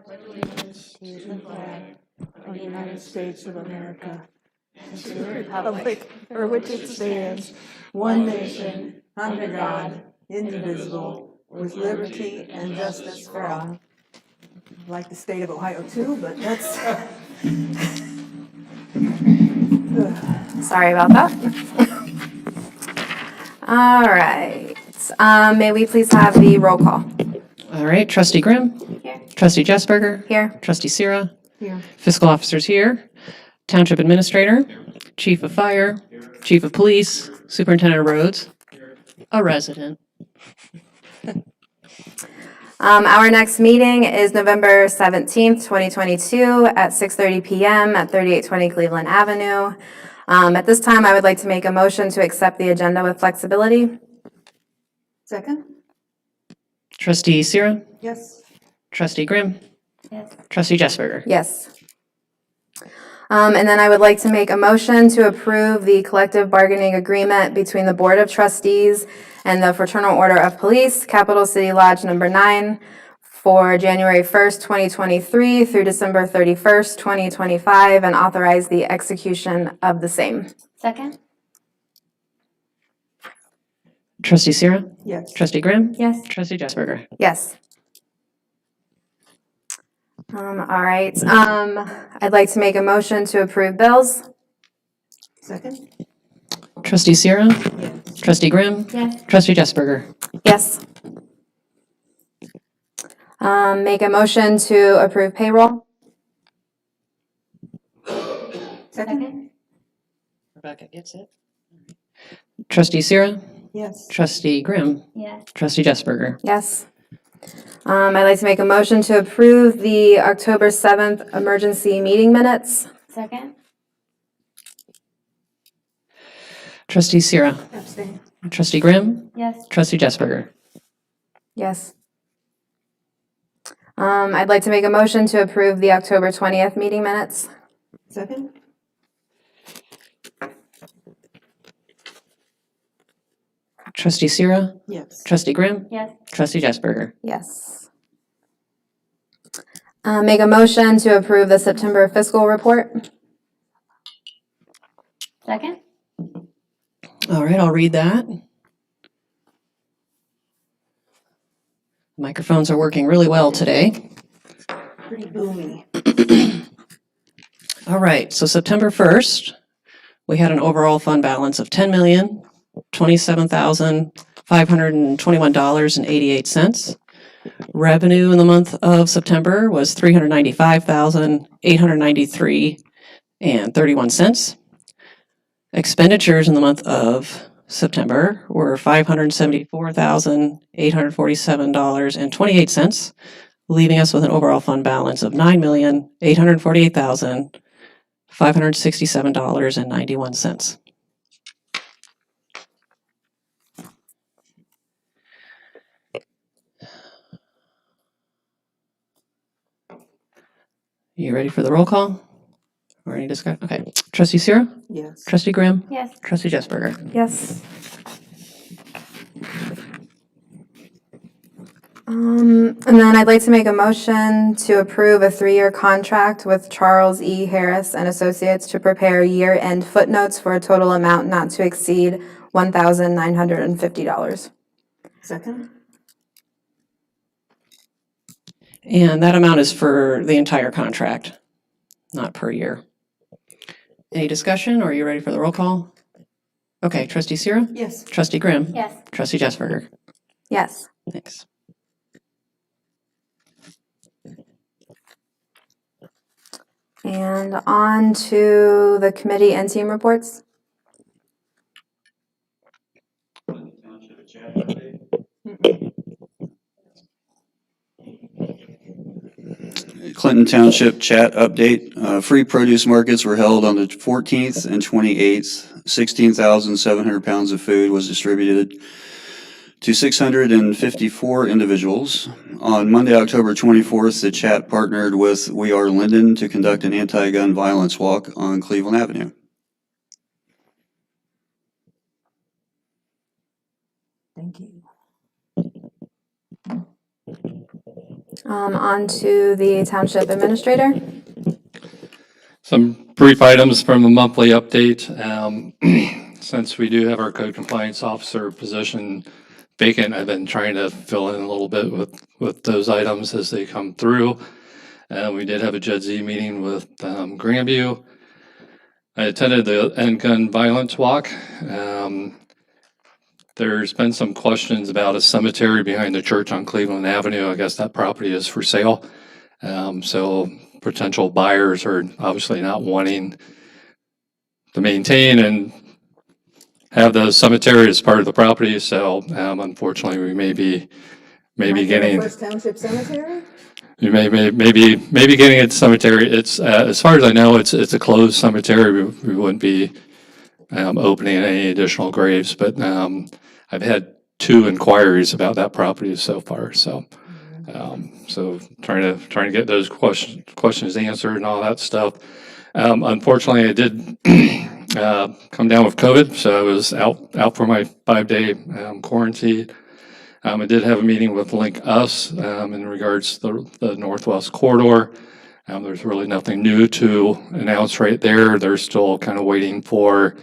allegiance to the flag of the United States of America and to the republic for which it stands, one nation, under God, indivisible, with liberty and justice for all. Like the state of Ohio too, but that's... Sorry about that. All right. May we please have the roll call? All right, Trustee Grimm? Here. Trustee Jessberger? Here. Trustee Sira? Here. Fiscal officers here. Township Administrator? Chief of Fire? Chief of Police? Superintendent of Roads? A resident. Our next meeting is November 17th, 2022 at 6:30 p.m. at 3820 Cleveland Avenue. At this time, I would like to make a motion to accept the agenda with flexibility. Second? Trustee Sira? Yes. Trustee Grimm? Yes. Trustee Jessberger? Yes. And then I would like to make a motion to approve the collective bargaining agreement between the Board of Trustees and the Fraternal Order of Police, Capital City Lodge Number 9, for January 1st, 2023 through December 31st, 2025, and authorize the execution of the same. Second? Trustee Sira? Yes. Trustee Grimm? Yes. Trustee Jessberger? Yes. All right. I'd like to make a motion to approve bills. Second? Trustee Sira? Yes. Trustee Grimm? Yes. Trustee Jessberger? Yes. Make a motion to approve payroll. Second? Rebecca gets it. Trustee Sira? Yes. Trustee Grimm? Yes. Trustee Jessberger? Yes. I'd like to make a motion to approve the October 7th emergency meeting minutes. Second. Trustee Sira? Abstain. Trustee Grimm? Yes. Trustee Jessberger? Yes. I'd like to make a motion to approve the October 20th meeting minutes. Second? Trustee Sira? Yes. Trustee Grimm? Yes. Trustee Jessberger? Yes. Make a motion to approve the September fiscal report. Second. All right, I'll read that. Microphones are working really well today. Pretty boomy. All right, so September 1st, we had an overall fund balance of $10,027,521.88. Revenue in the month of September was $395,893.31. Expenditures in the month of September were $574,847.28, leaving us with an overall fund balance of $9,848,567.91. You ready for the roll call? Or any discussion? Okay. Trustee Sira? Yes. Trustee Grimm? Yes. Trustee Jessberger? Yes. And then I'd like to make a motion to approve a 3-year contract with Charles E. Harris and Associates to prepare year-end footnotes for a total amount not to exceed $1,950. Second? And that amount is for the entire contract, not per year. Any discussion, or are you ready for the roll call? Okay, Trustee Sira? Yes. Trustee Grimm? Yes. Trustee Jessberger? Yes. Thanks. And on to the committee and team reports. Clinton Township chat update. Free produce markets were held on the 14th and 28th. 16,700 pounds of food was distributed to 654 individuals. On Monday, October 24th, the chat partnered with We Are Linden to conduct an anti-gun violence walk on Cleveland Avenue. Thank you. On to the township administrator. Some brief items from the monthly update. Since we do have our code compliance officer position vacant, I've been trying to fill in a little bit with those items as they come through. We did have a Judge Z meeting with Grandview. I attended the End Gun Violence Walk. There's been some questions about a cemetery behind the church on Cleveland Avenue. I guess that property is for sale. So potential buyers are obviously not wanting to maintain and have the cemetery as part of the property. So unfortunately, we may be getting. First Township Cemetery? You maybe getting it cemetery. It's as far as I know, it's a closed cemetery. We wouldn't be opening any additional graves, but I've had 2 inquiries about that property so far. So so trying to get those questions answered and all that stuff. Unfortunately, I did come down with COVID, so I was out for my 5-day quarantine. I did have a meeting with Link Us in regards to the Northwest Corridor. There's really nothing new to announce right there. They're still kind of waiting for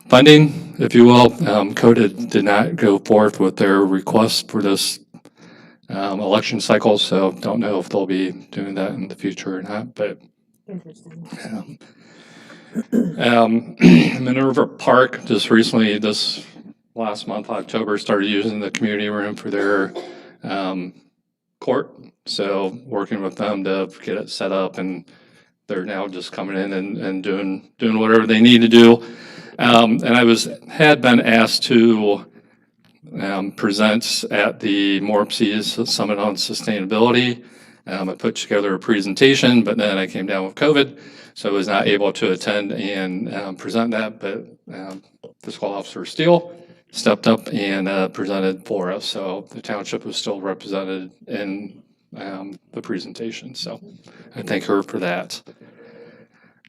funding, if you will. CODA did not go forth with their request for this election cycle, so don't know if they'll be doing that in the future or not. But Interesting. Minerva Park just recently, this last month, October, started using the community room for their court. So working with them to get it set up, and they're now just coming in and doing whatever they need to do. And I had been asked to present at the MORPSES Summit on Sustainability. I put together a presentation, but then I came down with COVID, so I was not able to attend and present that. But Fiscal Officer Steele stepped up and presented for us. So the township was still represented in the presentation. So I thank her for that.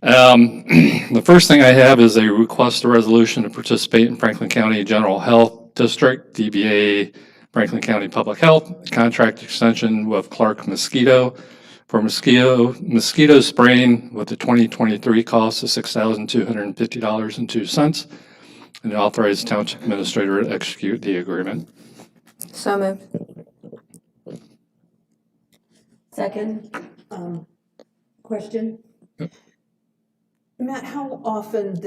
The first thing I have is a request a resolution to participate in Franklin County General Health District, DBA Franklin County Public Health, contract extension with Clark Mosquito for mosquito spraying with the 2023 cost of $6,250.02, and authorize township administrator to execute the agreement. So moved. Second, question. Matt, how often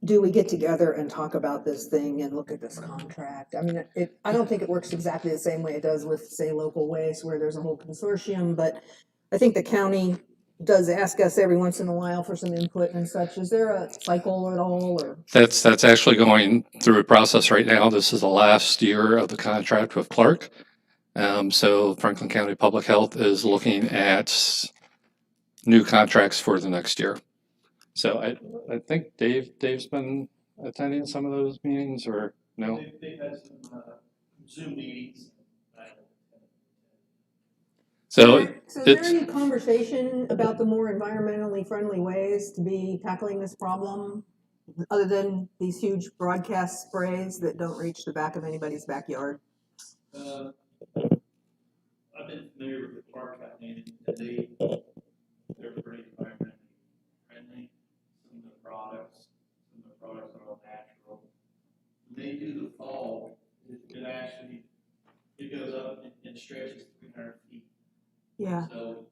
do we get together and talk about this thing and look at this contract? I mean, I don't think it works exactly the same way it does with, say, local waste, where there's a whole consortium, but I think the county does ask us every once in a while for some input and such. Is there a cycle at all, or? That's actually going through a process right now. This is the last year of the contract with Clark. So Franklin County Public Health is looking at new contracts for the next year. So I think Dave's been attending some of those meetings, or no? They've had some Zoom meetings. So Is there any conversation about the more environmentally friendly ways to be tackling this problem, other than these huge broadcast sprays that don't reach the back of anybody's backyard? I've been familiar with the Clark Company, and they're pretty environmentally friendly. Some of the products are all natural. When they do the fall, it goes up and stretches 300 feet. Yeah. So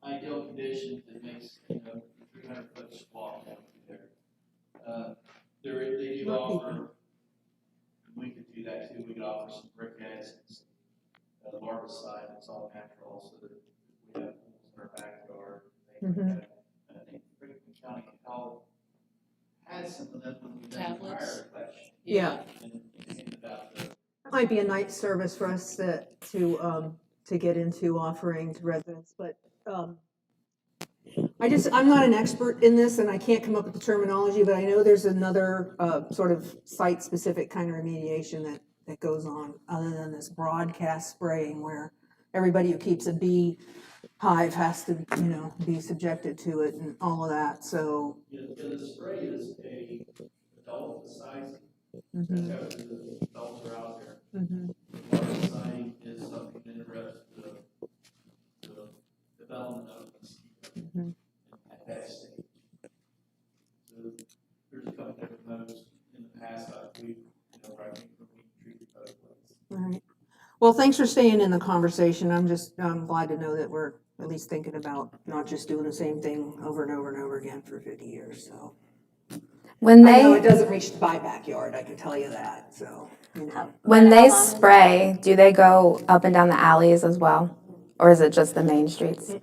ideal conditions, it makes 300-foot swath out there. They do offer. We could do that too. We could offer some briquettes and some larvicide that's all natural, so that we have pools in our backyard. I think Franklin County Health had some of them when we did the fire collection. Yeah. And about the That might be a nice service for us to get into offering to residents, but I'm not an expert in this and I can't come up with the terminology, but I know there's another sort of site-specific kind of remediation that goes on other than this broadcast spraying where everybody who keeps a bee hive has to, be subjected to it and all of that, so. the spray is a adult size That's how the adults are out there. Mhm. Part of the sign is something that addresses the development of the mosquito Mhm. at that stage. So there's a couple different modes in the past, we've, right, we treated both ways. All right. Well, thanks for staying in the conversation. I'm glad to know that we're at least thinking about not just doing the same thing over and over and over again for 50 years, so. When I know it they, doesn't reach my backyard, I can tell you that, so, you know. when they spray, do they go up and down the alleys as well? Or is it just the main streets? I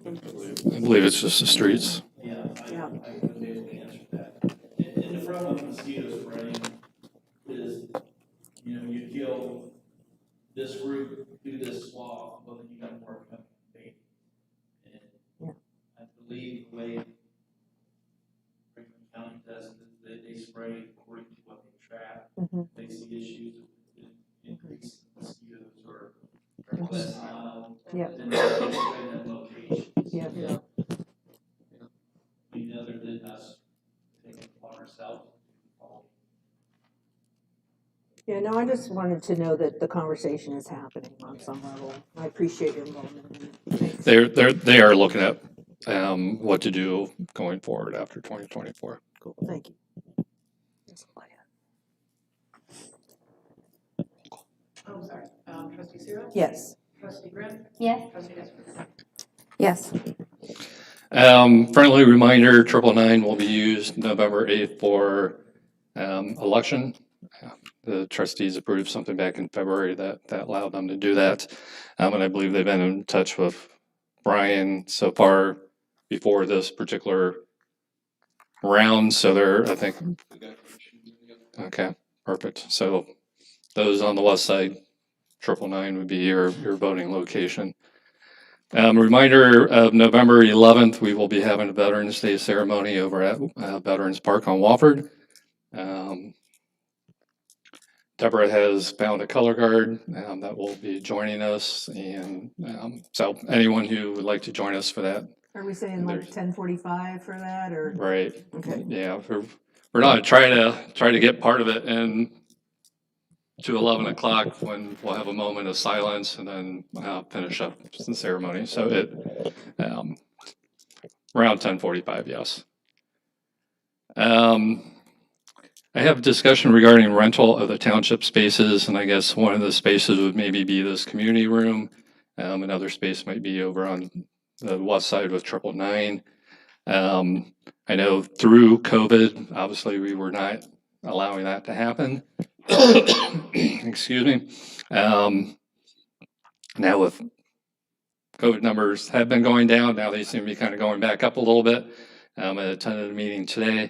believe it's just the streets. Yeah, I wouldn't be able to answer that. And the problem with mosquito spraying is, you kill this group through this swath, well, then you got more coming. And Yeah. I believe the way Franklin County does it, they spray according to what they trap. Mhm. If they see issues with increased mosquitoes or less mild, Yeah. then they spray that location. Yeah. I mean, other than us taking it upon ourselves. Yeah, no, I just wanted to know that the conversation is happening on some level. I appreciate your involvement in it. Thanks. They are looking at what to do going forward after 2024. Cool, thank you. Oh, sorry. Trustee Cyril? Yes. Trustee Grant? Yes. Trustee Desper? Yes. Friendly reminder, 999 will be used November 8th for election. The trustees approved something back in February that allowed them to do that. And I believe they've been in touch with Brian so far before this particular round. So they're, I think, okay, perfect. So those on the west side, 999 would be your voting location. Reminder of November 11th, we will be having a Veterans Day ceremony over at Veterans Park on Wofford. Deborah has found a color guard that will be joining us, and so anyone who would like to join us for that, Are we saying like There's- 10:45 for that, or? right? Okay. Yeah, we're not trying to get part of it in to 11 o'clock when we'll have a moment of silence and then finish up the ceremony. So it around 10:45, yes. I have a discussion regarding rental of the township spaces, and I guess one of the spaces would maybe be this community room. Another space might be over on the west side with 999. I know through COVID, obviously we were not allowing that to happen. Excuse me. Now with COVID numbers have been going down, now they seem to be kind of going back up a little bit. I attended a meeting today.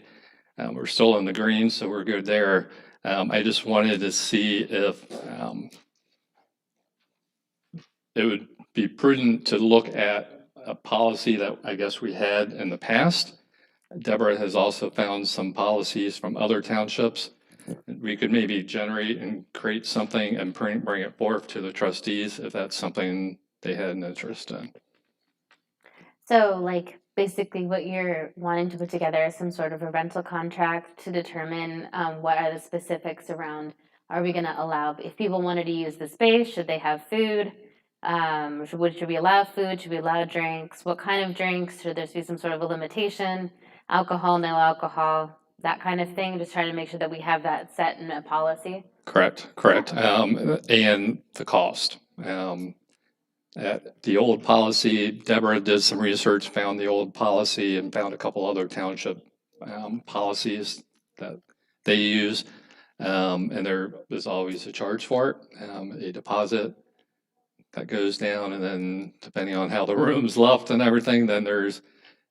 We're still in the green, so we're good there. I just wanted to see if it would be prudent to look at a policy that I guess we had in the past. Deborah has also found some policies from other townships. We could maybe generate and create something and bring it forth to the trustees if that's something they had an interest in. So, like, basically what you're wanting to put together is some sort of a rental contract to determine what are the specifics around, are we going to allow, if people wanted to use the space, should they have food? Should we allow food? Should we allow drinks? What kind of drinks? Should there be some sort of a limitation? Alcohol, no alcohol, that kind of thing? Just trying to make sure that we have that set in a policy. Correct. And the cost. At the old policy, Deborah did some research, found the old policy, and found a couple other township policies that they use. And there is always a charge for it, a deposit that goes down, and then depending on how the room's left and everything, then there's,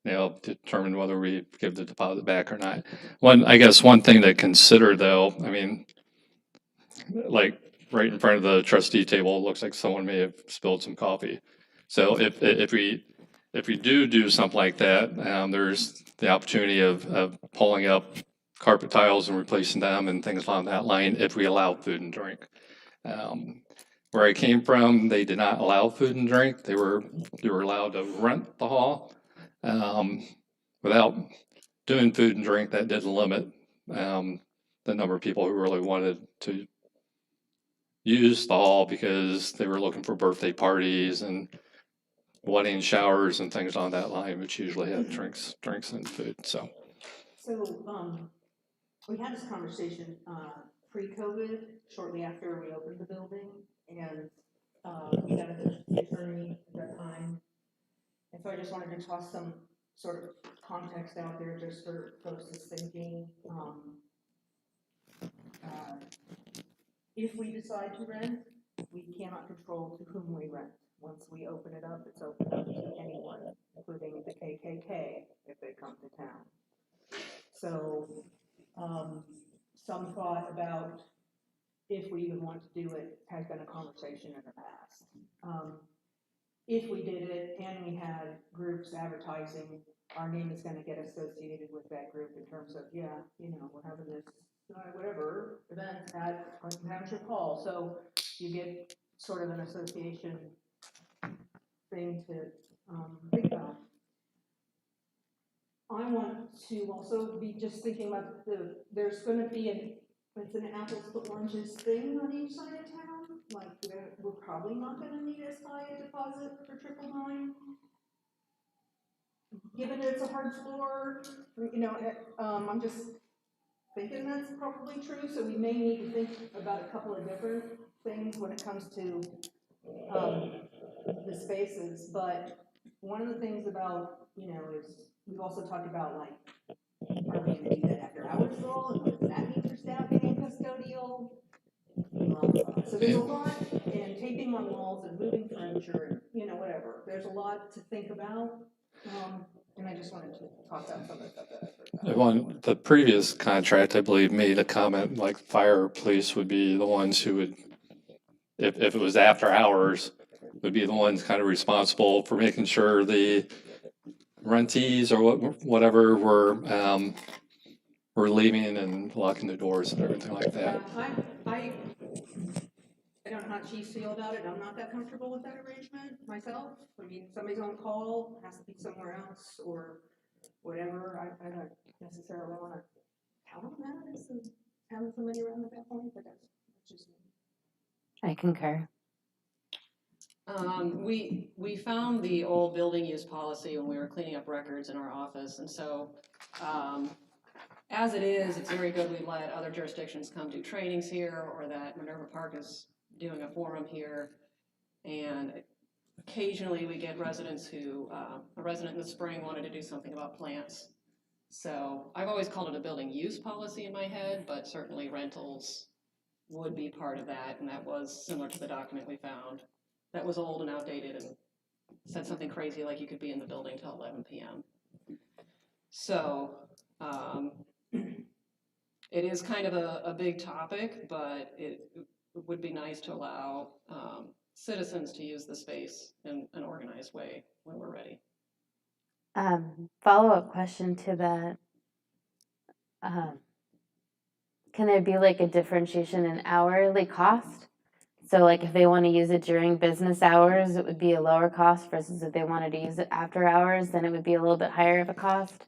determine whether we give the deposit back or not. I guess one thing to consider though, I mean, like right in front of the trustee table, it looks like someone may have spilled some coffee. So if we do something like that, there's the opportunity of pulling up carpet tiles and replacing them and things along that line if we allow food and drink. Where I came from, they did not allow food and drink. They were allowed to rent the hall. Without doing food and drink, that did limit the the number of people who really wanted to use the hall because they were looking for birthday parties and wedding showers and things on that line, which usually have drinks and food. So So, we had this conversation, pre-COVID, shortly after we opened the building, and, we had the attorney at that time. And so I just wanted to toss some sort of context out there just for folks that's thinking, if we decide to rent, we cannot control to whom we rent. Once we open it up, it's open up to anyone, including the KKK, if they come to town. So, some thought about if we even want to do it has been a conversation in the past. If we did it and we had groups advertising, our name is gonna get associated with that group in terms of, yeah, you know, we're having this, whatever, event at Clinton Township Hall, so you get sort of an association thing to, think about. I want to also be just thinking about there's gonna be it's an apples to oranges thing on each side of town, like, we're probably not gonna need as high a deposit for 999. Given it's a hard floor, you know, I'm just thinking that's probably true, so we may need to think about a couple of different things when it comes to, the spaces, but one of the things about, you know, is we've also talked about, like, are we gonna do that after hours at all, and what does that mean for staffing and custodial? So there's a lot, and taping on walls and moving furniture, and, you know, whatever, there's a lot to think about, and I just wanted to toss out some of the stuff that I've heard. the previous contract, I believe, made a comment like fire or police would be the ones who would, if it was after hours, would be the ones kind of responsible for making sure the rentees or whatever were leaving and locking the doors and everything like that. I don't know how chiefs feel about it, I'm not that comfortable with that arrangement myself. I mean, somebody's on call, has to be somewhere else, or whatever, I don't necessarily wanna tell them that, as having somebody around at that point, but that's just me. I concur. We found the old building use policy when we were cleaning up records in our office, and so, as it is, it's very good we let other jurisdictions come do trainings here, or that Minerva Park is doing a forum here, and occasionally we get residents who, a resident in the spring wanted to do something about plants. So I've always called it a building use policy in my head, but certainly rentals would be part of that, and that was similar to the document we found. That was old and outdated and said something crazy like you could be in the building till 11 p.m. So it is kind of a big topic, but it would be nice to allow citizens to use the space in an organized way when we're ready. Follow-up question to that. Can there be like a differentiation in hourly cost? So like if they want to use it during business hours, it would be a lower cost versus if they wanted to use it after hours, then it would be a little bit higher of a cost.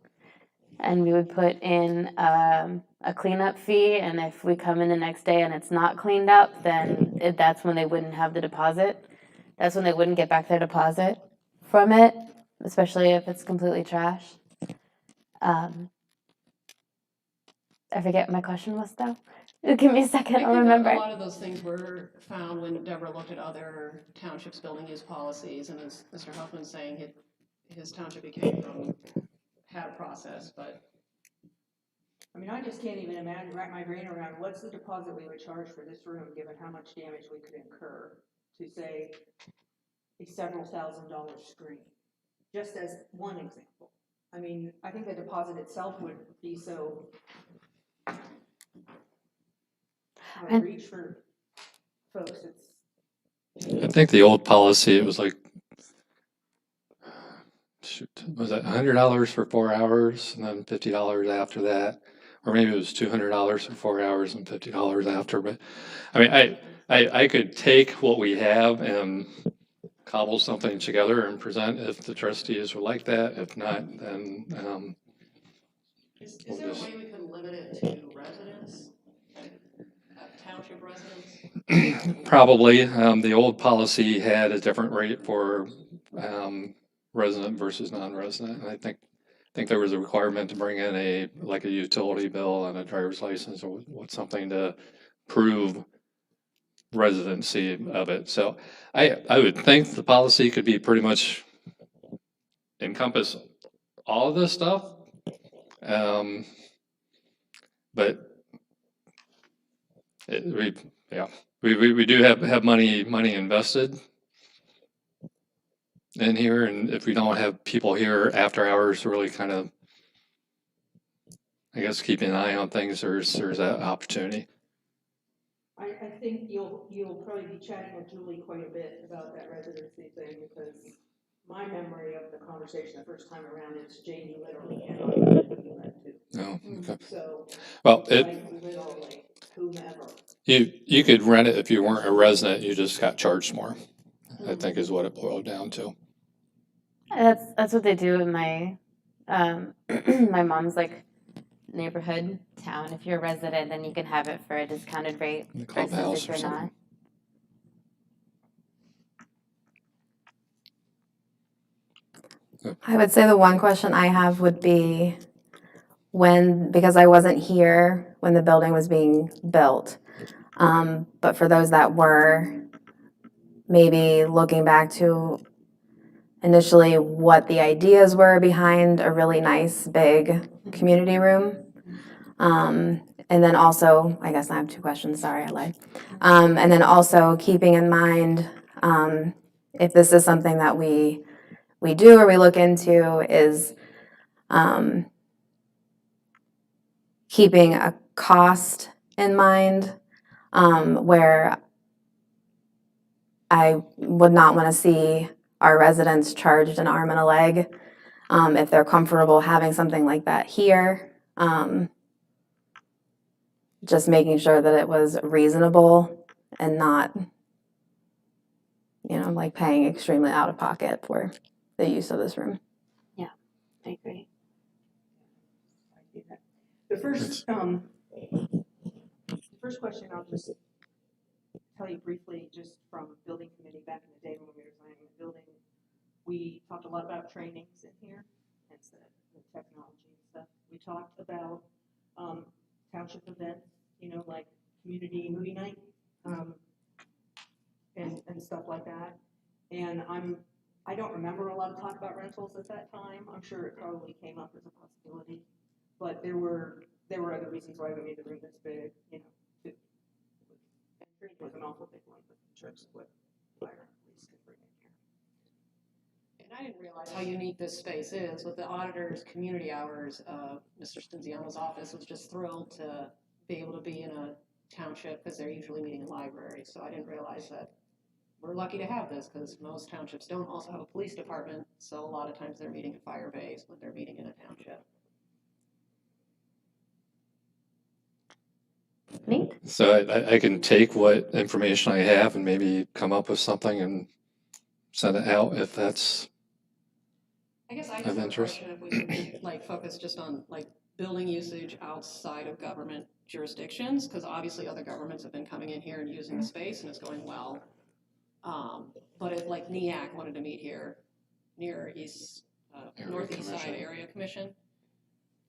And we would put in a cleanup fee, and if we come in the next day and it's not cleaned up, then that's when they wouldn't have the deposit. That's when they wouldn't get back their deposit from it, especially if it's completely trash. I forget what my question was though. Give me a second, I'll remember. A lot of those things were found when Deborah looked at other townships' building use policies, and as Mr. Huffman's saying, his township had a process, but. I mean, I just can't even imagine, wrap my brain around what's the deposit we would charge for this room, given how much damage we could incur to, say, a several $1,000s screen, just as one example. I mean, I think the deposit itself would be so out of reach for folks. I think the old policy, it was like, was it $100 for 4 hours and then $50 after that? Or maybe it was $200 for 4 hours and $50 after, but I mean, I could take what we have and cobble something together and present if the trustees would like that. If not, then Is there a way we could limit it to residents? township residents? Probably. The old policy had a different rate for resident versus non-resident. And I think there was a requirement to bring in like a utility bill and a driver's license or something to prove residency of it. So I would think the policy could be pretty much encompass all of this stuff. Um, but we do have money invested in here, and if we don't have people here after hours, really kind of, I guess, keeping an eye on things, there's that opportunity. I think you'll probably be chatting with Julie quite a bit about that residency thing, because my memory of the conversation the first time around is Jamie literally cannot do that too. Oh, okay. So, Well, like, literally, whomever. you could rent it if you weren't a resident, you just got charged more, I think is what it boiled down to. That's what they do in my my mom's like neighborhood town. If you're a resident, then you can have it for a discounted rate The versus clubhouse if or you're not. something. I would say the one question I have would be because I wasn't here when the building was being built. But for those that were, maybe looking back to initially what the ideas were behind a really nice big community room. And then also, I guess I have two questions, sorry, I lied. And then also keeping in mind, if this is something that we do or we look into, is keeping a cost in mind, where I would not want to see our residents charged an arm and a leg, if they're comfortable having something like that here. Just making sure that it was reasonable and not, like paying extremely out of pocket for the use of this room. I agree. The first question I'll just tell you briefly, just from building committee back in the day when we were designing the building, we talked a lot about trainings in here, hence the technology and stuff. We talked about township events, like community movie night, and stuff like that. And I don't remember a lot of talk about rentals at that time. I'm sure it probably came up as a possibility, but there were other reasons why we made the room this big, too. And was an awful big one, but in terms of what fire and police could bring in here. And I didn't realize how unique this space is. With the auditor's community hours, Mr. Stinziano's office was just thrilled to be able to be in a township, because they're usually meeting in libraries. So I didn't realize that we're lucky to have this, because most townships don't also have a police department. So a lot of times they're meeting at fire bays when they're meeting in a township. Neat. So I can take what information I have and maybe come up with something and send it out if that's I guess I of just have a interest. question if we could focus just on building usage outside of government jurisdictions, because obviously other governments have been coming in here and using the space and it's going well. But if NEAC wanted to meet here near Northeast Side Commission. Area Commission,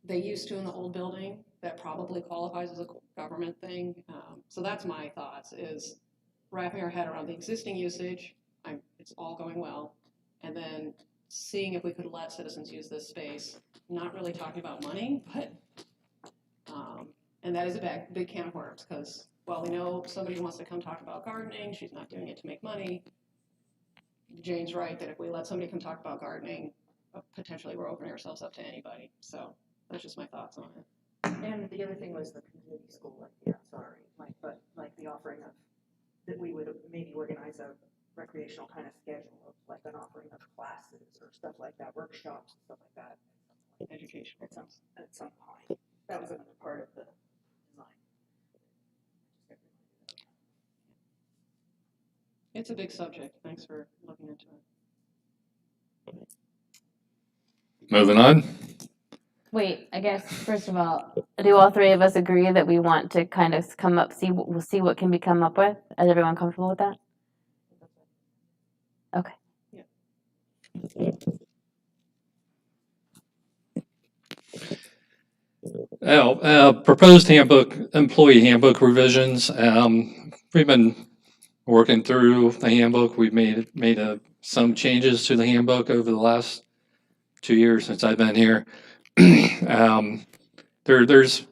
they used to in the old building, that probably qualifies as a government thing. So that's my thoughts, is wrapping our head around the existing usage, it's all going well, and then seeing if we could let citizens use this space, not really talking about money, but, and that is a big can of worms, because while we know somebody wants to come talk about gardening, she's not doing it to make money. Jane's right, that if we let somebody come talk about gardening, potentially we're opening ourselves up to anybody. So that's just my thoughts on it. And the other thing was the community school idea, but the offering of, that we would maybe organize a recreational kind of schedule of an offering of classes or stuff like that, workshops and stuff like that. Education. At some point. That was another part of the design. It's a big subject. Thanks for looking into it. Moving on. Wait, I guess first of all, do all three of us agree that we want to kind of come up, we'll see what can be come up with? Is everyone comfortable with that? Okay. Proposed handbook, employee handbook revisions. We've been working through the handbook. We've made some changes to the handbook over the last 2 years since I've been here. There's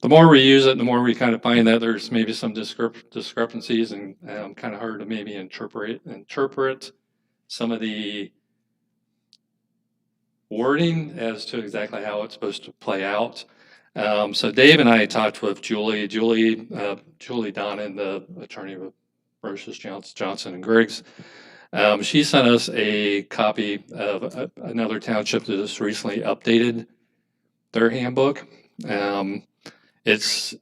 the more we use it, the more we kind of find that there's maybe some discrepancies and kind of hard to maybe interpret some of the wording as to exactly how it's supposed to play out. So Dave and I talked with Julie Donnan, the attorney with Roches Johnson and Griggs. She sent us a copy of another township that just recently updated their handbook. It's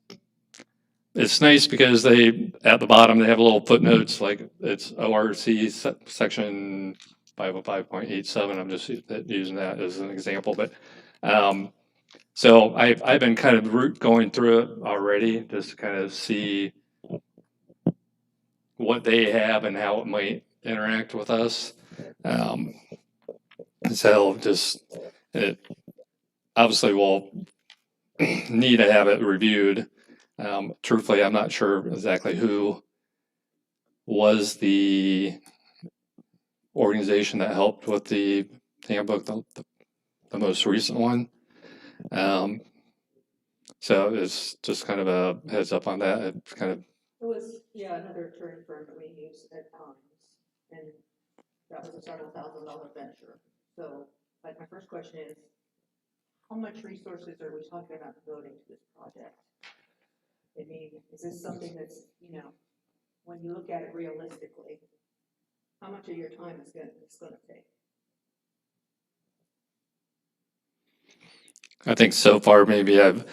nice because at the bottom, they have a little footnotes, like it's ORC section 505.87. I'm just using that as an example, but, so I've been kind of going through it already, just to kind of see what they have and how it might interact with us. So it obviously will need to have it reviewed. Truthfully, I'm not sure exactly who was the organization that helped with the handbook, the most recent one. So it's just kind of a heads up on that. It's kind of, It was, yeah, another attorney firm that we use at times, and that was a several $1,000 venture. So, like, my first question is, how much resources are we talking about devoting to this project? I mean, is this something that's, when you look at it realistically, how much of your time it's gonna take? I think so far maybe I've,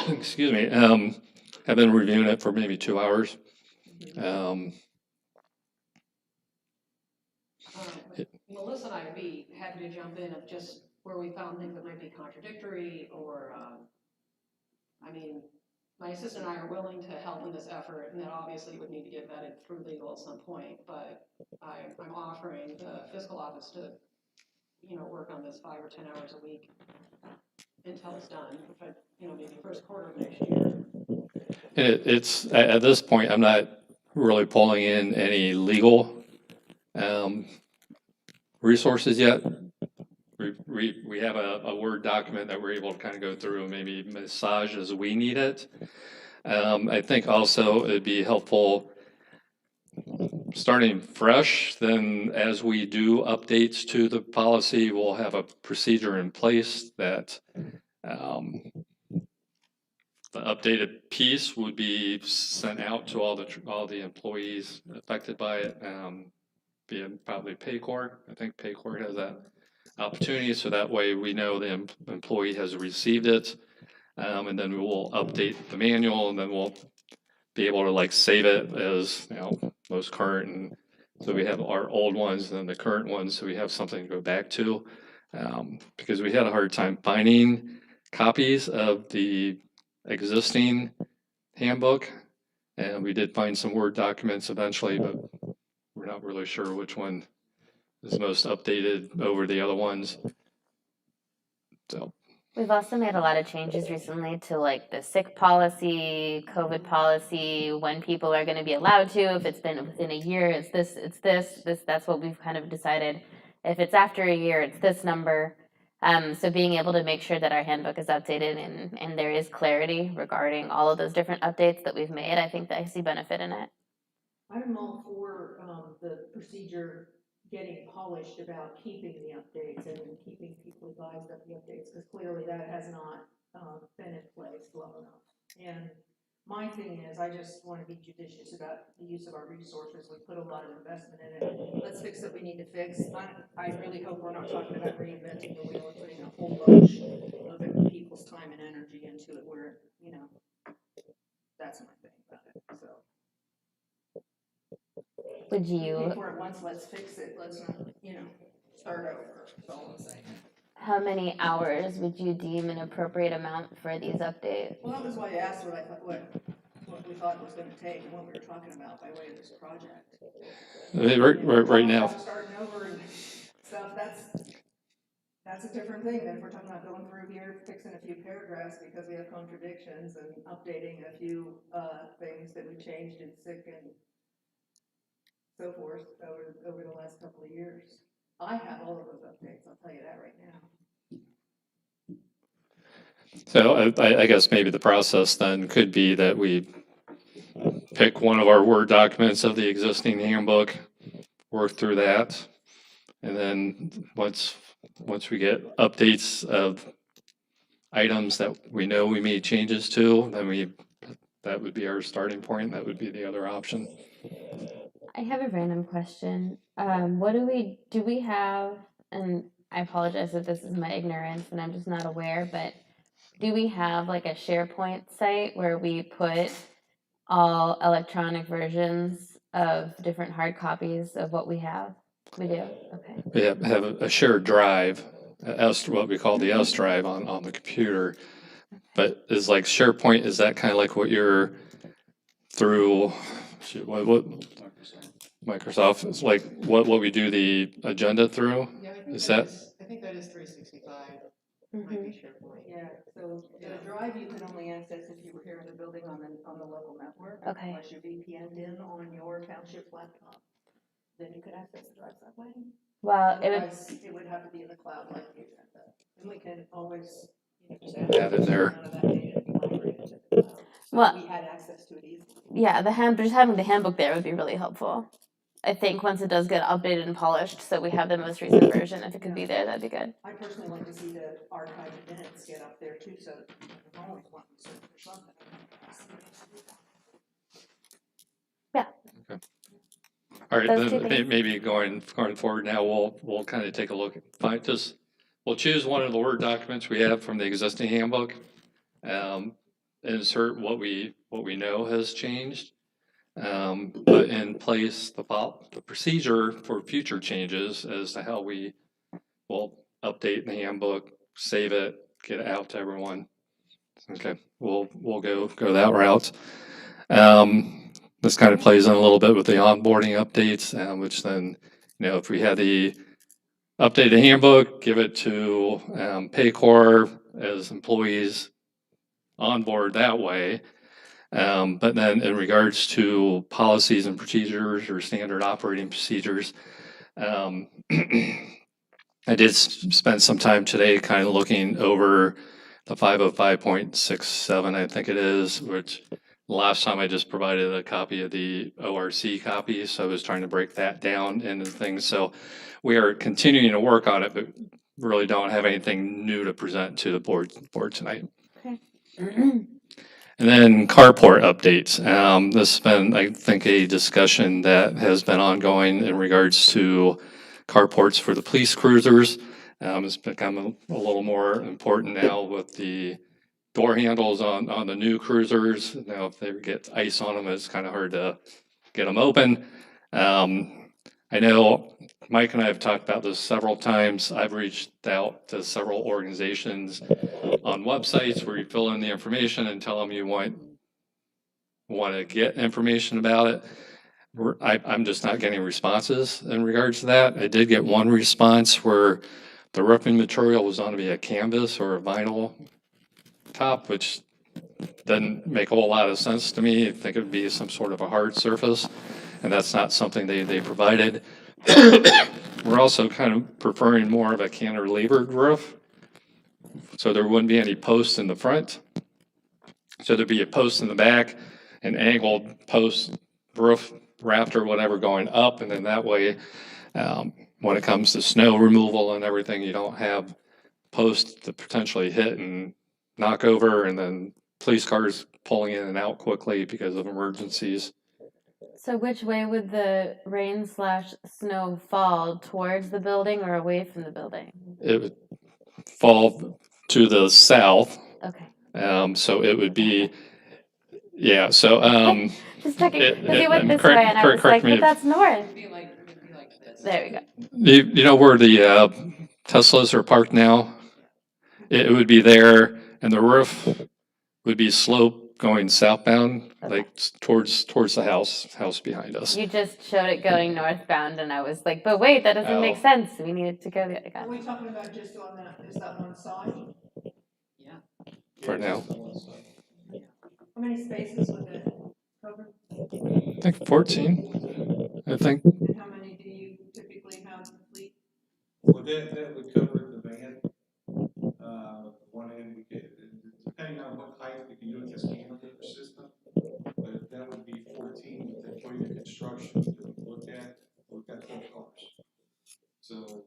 excuse me, I've been reviewing it for maybe 2 hours. Melissa and I would be happy to jump in of just where we found things that might be contradictory or, I mean, my assistant and I are willing to help in this effort, and that obviously would need to get vetted through legal at some point, but I'm offering the fiscal office to, work on this 5 or 10 hours a week until it's done, but, maybe first quarter of next year. It's at this point, I'm not really pulling in any legal resources yet. We have a Word document that we're able to kind of go through and maybe massage as we need it. I think also it'd be helpful starting fresh, then as we do updates to the policy, we'll have a procedure in place that the updated piece would be sent out to all the employees affected by it, via probably Paycor. I think Paycor has that opportunity, so that way we know the employee has received it. And then we will update the manual, and then we'll be able to like save it as, most current. And so we have our old ones and then the current ones, so we have something to go back to. Because we had a hard time finding copies of the existing handbook, and we did find some Word documents eventually, but we're not really sure which one is most updated over the other ones. So We've also made a lot of changes recently to like the sick policy, COVID policy, when people are going to be allowed to. If it's been within a year, it's this. That's what we've kind of decided. If it's after a year, it's this number. So being able to make sure that our handbook is updated and there is clarity regarding all of those different updates that we've made, I think that I see benefit in it. I'm all for the procedure getting polished about keeping the updates and keeping people advised of the updates, because clearly that has not been in place long enough. And my thing is, I just want to be judicious about the use of our resources. We put a lot of investment in it. Let's fix what we need to fix. I really hope we're not talking about reinventing the wheel or putting a whole bunch of people's time and energy into it where, that's my thing about it, so. Would you? Pay for it once, let's fix it, let's not, start over, that's all I'm saying. how many hours would you deem an appropriate amount for these updates? Well, that was why I asked what I thought, what we thought it was gonna take and what we were talking about by way of this project. I mean, right now, Starting over and stuff, that's a different thing than if we're talking about going through here, fixing a few paragraphs because we have contradictions and updating a few, things that we changed in sick and so forth over the last couple of years. I have all of those updates, I'll tell you that right now. so I guess maybe the process then could be that we pick one of our Word documents of the existing handbook, work through that, and then once we get updates of items that we know we made changes to, then that would be our starting point. That would be the other option. I have a random question. What do we have, and I apologize if this is my ignorance and I'm just not aware, but do we have like a SharePoint site where we put all electronic versions of different hard copies of what we have? We do, okay. We have a shared drive, what we call the S drive on the computer. But is like SharePoint, is that kind of like what you're through, what Microsoft, it's like what we do the agenda through? Yeah, I think Is that that, is, I think that is 365, might be SharePoint. Yeah, so the drive you can only access if you were here in the building on the local network. Okay. Unless you VPN'd in on your township laptop, then you could access the drive that way. Well, Otherwise, it would have to be in the cloud like the agenda. And we can always, just Add it there. None of that data and migrate it to the cloud. So Well- we had access to it easily. yeah, just having the handbook there would be really helpful. I think once it does get updated and polished, so we have the most recent version, if it could be there, that'd be good. I personally like to see the archived minutes get up there too, so I'm always wanting to search for something. all right, Those two then things. maybe going forward now, we'll kind of take a look, we'll choose one of the Word documents we have from the existing handbook, insert what we know has changed, put in place the procedure for future changes as to how we will update the handbook, save it, get it out to everyone. Okay, we'll go that route. This kind of plays in a little bit with the onboarding updates, which then, if we had the updated handbook, give it to Paycor as employees on board that way. But then in regards to policies and procedures or standard operating procedures, I did spend some time today kind of looking over the 505.67, I think it is, which last time I just provided a copy of the ORC copy, so I was trying to break that down into things. So we are continuing to work on it, but really don't have anything new to present to the board tonight. Okay. And then carport updates. This has been, I think, a discussion that has been ongoing in regards to carports for the police cruisers. It's become a little more important now with the door handles on the new cruisers. Now, if they get ice on them, it's kind of hard to get them open. I know Mike and I have talked about this several times. I've reached out to several organizations on websites where you fill in the information and tell them you want to get information about it. I'm just not getting responses in regards to that. I did get one response where the roofing material was going to be a canvas or a vinyl top, which doesn't make a whole lot of sense to me. I think it would be some sort of a hard surface, and that's not something they provided. We're also kind of preferring more of a cantilevered roof, so there wouldn't be any posts in the front. So there'd be a post in the back, an angled post, roof, rafter, whatever, going up, and then that way, when it comes to snow removal and everything, you don't have posts to potentially hit and knock over, and then police cars pulling in and out quickly because of emergencies. So which way would the rain/snow fall? Towards the building or away from the building? It would fall to the south, Okay. so it would be, yeah, so, Just checking, It- because you went and this correct- way and I correct- was correct like, me but if- that's north. It'd be like this. There we go. you know where the Teslas are parked now. It would be there, and the roof would be slope going southbound, like towards the house behind us. You just showed it going northbound, and I was like, but wait, that doesn't make Oh. sense. We needed to go the other. Are we talking about just on that, just that one side? Yeah. For now. How many spaces would it cover? I think 14, I think. And how many do you typically have in the fleet? Well, that would cover the van, one end, we get, depending on what height we can do with this cantilever system. But that would be 14, that for the construction that we look at, we've got 12 cars. So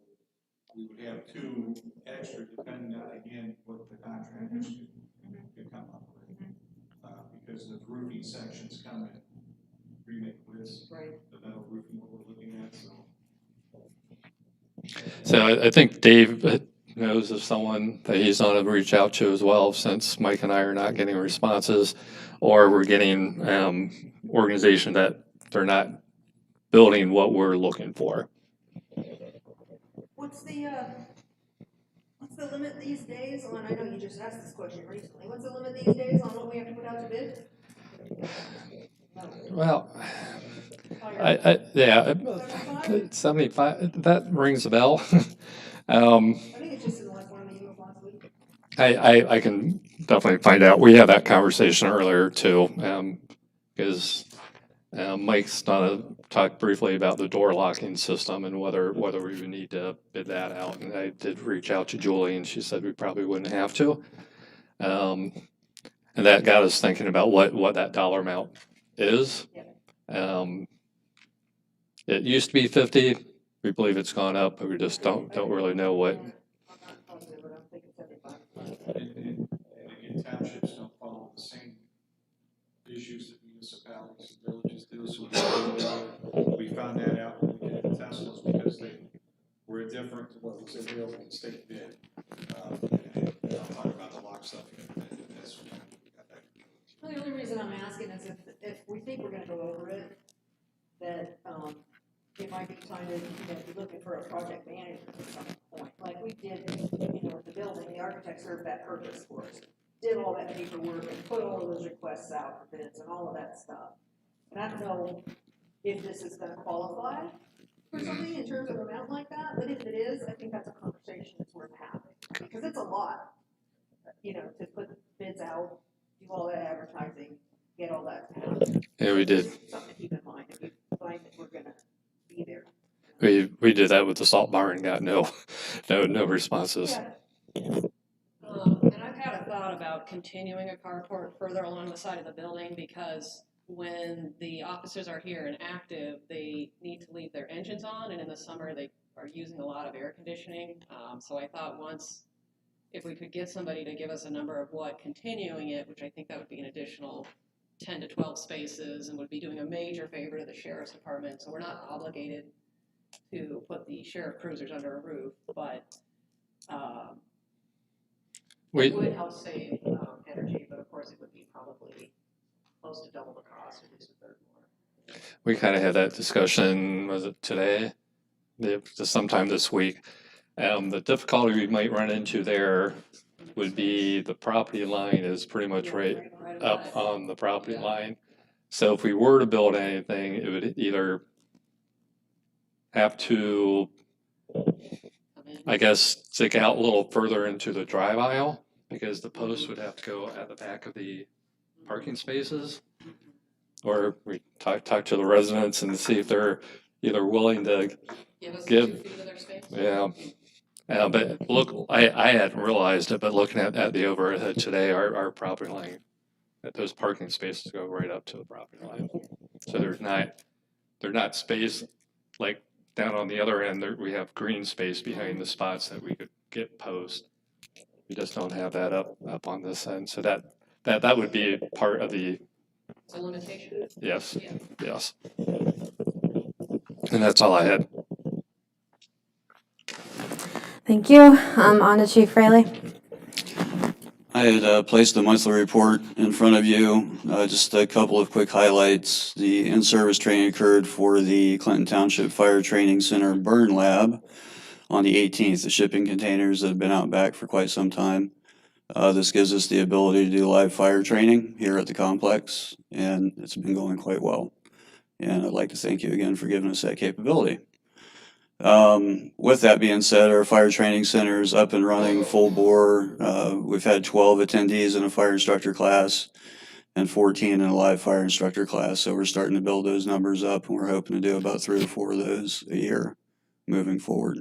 we would have 2 extra depending on, again, what the contractors can come up with. Because the roofing sections come in remake this, Right. the metal roofing what we're looking at, so. So I think Dave knows of someone that he's on to reach out to as well, since Mike and I are not getting responses, or we're getting organization that they're not building what we're looking for. What's the limit these days on, I know you just asked this question recently, what's the limit these days on what we have to put out to bid? Well, Oh, yeah, 75? 75, that rings a bell. I think it's just in like one of the emails last week. I can definitely find out. We had that conversation earlier too, because Mike's talked briefly about the door locking system and whether we would need to bid that out. And I did reach out to Julie, and she said we probably wouldn't have to. And that got us thinking about what that dollar amount is. It used to be 50. We believe it's gone up, but we just don't really know what. I'm not positive, but I'm thinking 75. And again, townships don't follow the same issues that municipalities and villages do, so we found that out when we did the Teslas, because they were different to what was available in the state bid. And I'll talk about the lock stuff in this. Well, the only reason I'm asking is if we think we're gonna go over it, that, it might be time to, be looking for a project manager at some point. Like we did, with the building, the architect served that purpose for us. Did all that paperwork and put all of those requests out for bids and all of that stuff. And I don't know if this is gonna qualify for something in terms of amount like that, but if it is, I think that's a conversation that's worth having. Because it's a lot, to put bids out, do all that advertising, get all that out. Yeah, we did. Something to keep in mind if we find that we're gonna be there. We did that with the salt bar and got no responses. Yeah. And I've had a thought about continuing a carport further along the side of the building, because when the officers are here and active, they need to leave their engines on, and in the summer they are using a lot of air conditioning. So I thought if we could get somebody to give us a number of what continuing it, which I think that would be an additional 10 to 12 spaces and would be doing a major favor to the sheriff's department. So we're not obligated to put the sheriff cruisers under a roof, but it would help save energy, but of course it would be probably close to double the cost, at least a third more. We kind of had that discussion, was it today? Sometime this week. The difficulty we might run into there would be the property line is pretty much right up on the property line. So if we were to build anything, it would either have to, I guess, stick out a little further into the drive aisle, because the post would have to go at the back of the parking spaces. Or we talk to the residents and see if they're either willing to Give us 2 give, feet of their space. yeah. But look, I hadn't realized it, but looking at the overhead today, our property line, that those parking spaces go right up to the property line. So they're not space like down on the other end. We have green space behind the spots that we could get post. We just don't have that up on this end. So that would be part of the. It's a limitation. Yes, Yeah. yes. And that's all I had. Thank you. On to Chief Fraley. I had placed the monthly report in front of you. Just a couple of quick highlights. The in-service training occurred for the Clinton Township Fire Training Center Burn Lab on the 18th, the shipping containers that have been out back for quite some time. This gives us the ability to do live fire training here at the complex, and it's been going quite well. And I'd like to thank you again for giving us that capability. With that being said, our fire training center is up and running full bore. We've had 12 attendees in a fire instructor class and 14 in a live fire instructor class. So we're starting to build those numbers up, and we're hoping to do about 3 or 4 of those a year moving forward.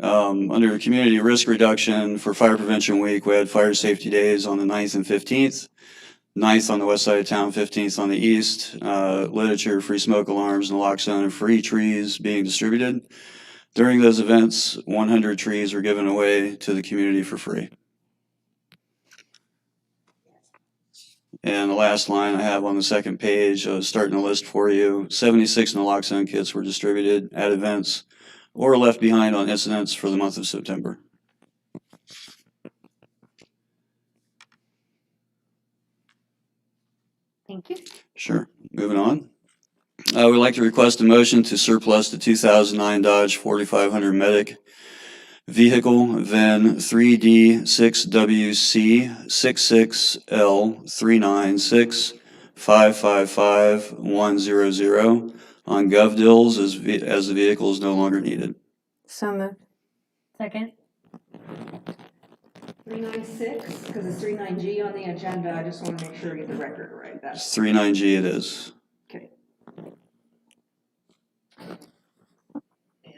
Under community risk reduction for Fire Prevention Week, we had fire safety days on the 9th and 15th. 9th on the west side of town, 15th on the east. Literature, free smoke alarms, naloxone, and free trees being distributed. During those events, 100 trees were given away to the community for free. And the last line I have on the second page, starting a list for you, 76 naloxone kits were distributed at events or left behind on incidents for the month of September. Thank you. Sure. Moving on. We'd like to request a motion to surplus the 2009 Dodge 4500 Medic vehicle VIN 3D6WC 66L3965555100 on GovDeals as the vehicle is no longer needed. So moved. Second. 396, because it's 39G on the agenda, I just want to make sure we get the record right. That's 39G it is. okay. And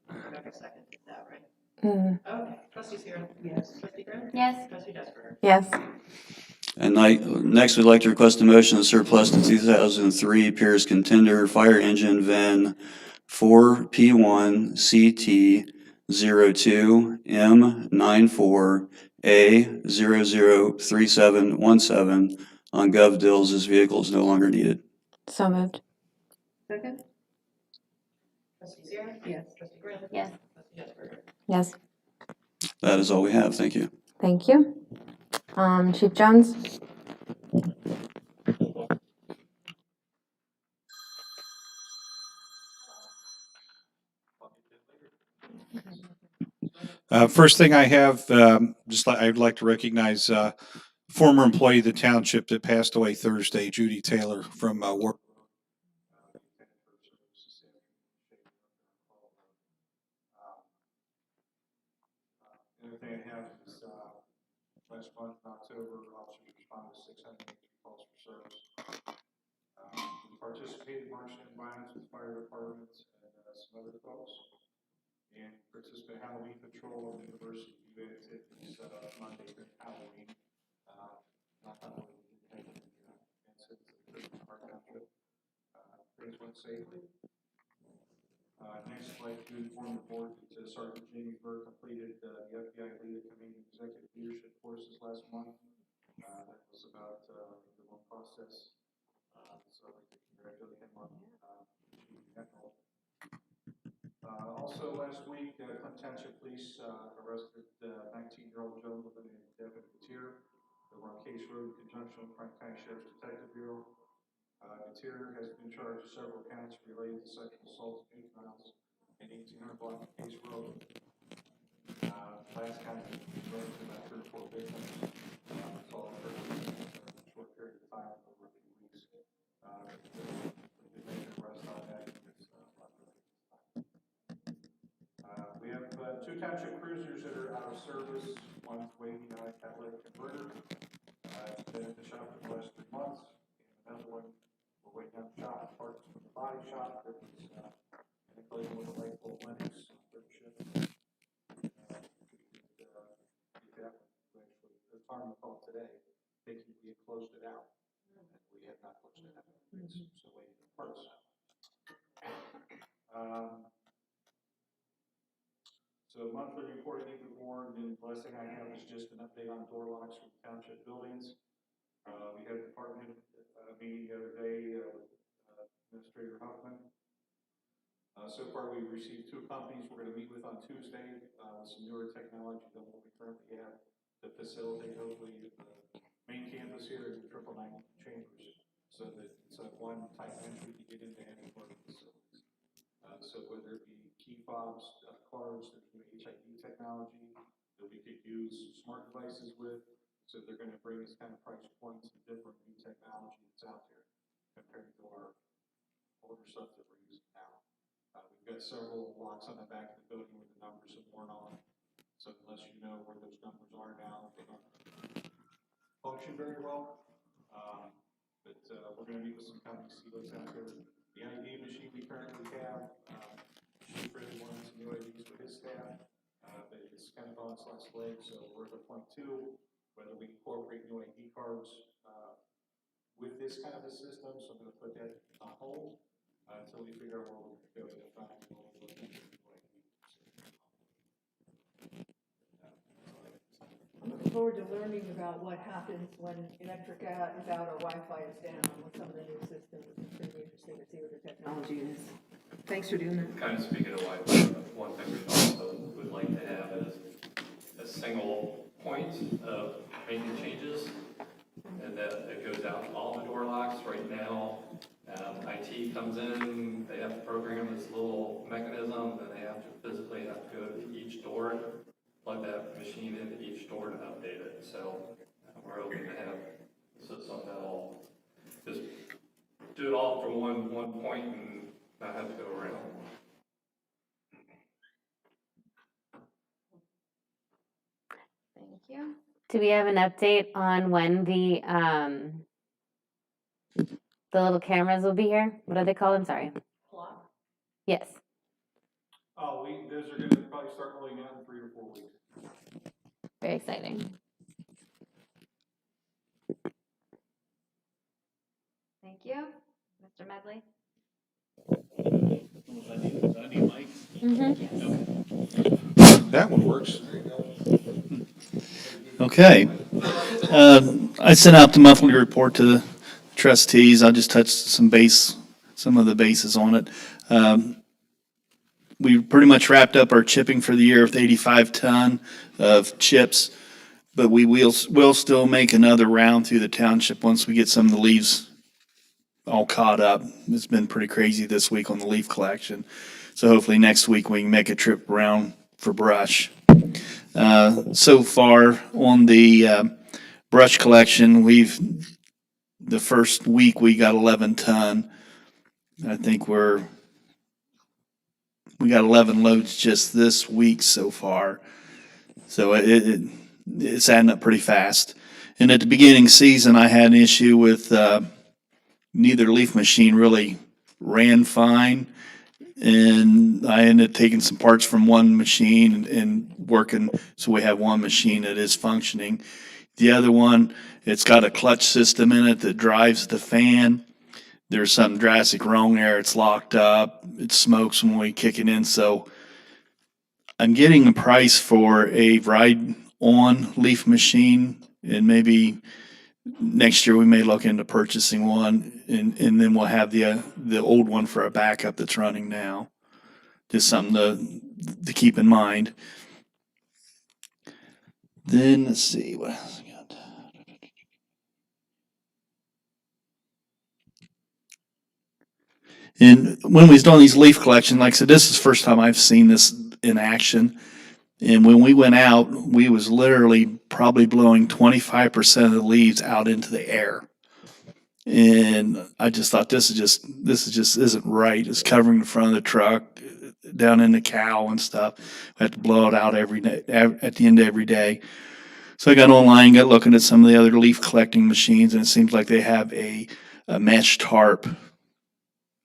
Rebecca second, is that right? Mm. Okay, trustee Zero. Yes. Trustee Grant. Yes. Trustee Desperate. Yes. And next, we'd like to request a motion to surplus the 2003 Pierce Contender fire engine VIN 4P1CT02M94A003717 on GovDeals as vehicle is no longer needed. So moved. Second? Trustee Zero. Yes. Trustee Grant. Yes. Trustee Desperate. Yes. That is all we have. Thank you. Thank you. Chief Jones? First thing I have, I'd like to recognize former employee of the township that passed away Thursday, Judy Taylor from work. The other thing I have is last month in October, officers responded to 680 calls for service. We participated in marching in violence with fire departments and some other folks. And participate in Halloween patrol at the University of UA activities Monday during Halloween. Not Halloween, and since our township things went safely. Next, I'd like to inform the board that Sergeant Jamie Burr completed the FBI Lead Commanding Executive Leadership courses last month. That was about the one process. So I'd like to congratulate him on that role. Also, last week, Clinton Township Police arrested 19-year-old Joe living in Devon Gatier. They were on Case Road in conjunction with Frank County Sheriff's Detective Bureau. Gatier has been charged with several counts related to sexual assault of juveniles and 1800 block of Case Road. Last count was running to about 3 or 4 victims. It's all occurred in a short period of time, over a few weeks. They made an arrest on that. We have 2 township cruisers that are out of service. One's waiting on a catalytic converter. It's been in the shop for the last 3 months. And another one, we're waiting on the shop parts from the body shop that was integrated with the light bulb Linux third shift. The farm called today, thinking we had closed it out. And we have not closed it out. So waiting for parts. So monthly reporting to the board, and the last thing I have is just an update on door locks for township buildings. We had a department meeting the other day with Administrator Huffman. So far, we've received 2 companies we're going to meet with on Tuesday with some newer technology than what we currently have to facilitate hopefully the main campus here in the 999 chambers, so that it's a one-type entry to get into any of our facilities. So whether it be key fobs, cards, there's new HID technology that we could use smart devices with. So they're gonna bring us kind of price points and different new technology that's out there compared to our older stuff that we're using now. We've got several blocks on the back of the building where the numbers have worn off. So unless you know where those numbers are now, they don't function very well. We're gonna meet with some companies, see what's out there. The ID machine we currently have, Chief really wanted some new IDs for his staff, but it's kind of on its last leg, so we're at the point two, whether we incorporate new ID cards, with this kind of a system, so I'm gonna put that on hold, until we figure out where we're gonna go to find all the new ID. I'm looking forward to learning about what happens when electric is out or Wi-Fi is down with some of the new systems. It's going to be interesting to see what the technology is. Thanks for doing that. Kind of speaking of Wi-Fi, one thing we also would like to have is a single point of making changes, and that it goes out to all the door locks. Right now, IT comes in, they have to program this little mechanism, then they have to physically have to go to each door, plug that machine into each door to update it. So we're hoping to have something that'll just do it all from one point and not have to go around. Thank you. Do we have an update on when the little cameras will be here? What are they called? I'm sorry. Yes. Oh, those are gonna probably start rolling out in 3 or 4 weeks. Very exciting. Thank you. Mr. Medley? I need Mike. That one works. There you go. Okay. I sent out the monthly report to the trustees. I just touched some of the bases on it. We pretty much wrapped up our chipping for the year with 85 ton of chips, but we will still make another round through the township once we get some of the leaves all caught up. It's been pretty crazy this week on the leaf collection. So hopefully next week we can make a trip around for brush. So far on the brush collection, the first week we got 11 ton. I think we got 11 loads just this week so far. So it's adding up pretty fast. And at the beginning season, I had an issue with neither leaf machine really ran fine. And I ended up taking some parts from one machine and working, so we have one machine that is functioning. The other one, it's got a clutch system in it that drives the fan. There's something drastic wrong there. It's locked up. It smokes when we kick it in. So I'm getting a price for a ride-on leaf machine, and maybe next year we may look into purchasing one, and then we'll have the old one for a backup that's running now. Just something to keep in mind. Then let's see what else I got. And when we was doing these leaf collection, like I said, this is the first time I've seen this in action. And when we went out, we was literally probably blowing 25% of the leaves out into the air. And I just thought this just isn't right. It's covering the front of the truck, down in the cow and stuff. We have to blow it out every day, at the end of every day. So I got online, got looking at some of the other leaf collecting machines, and it seems like they have a mesh tarp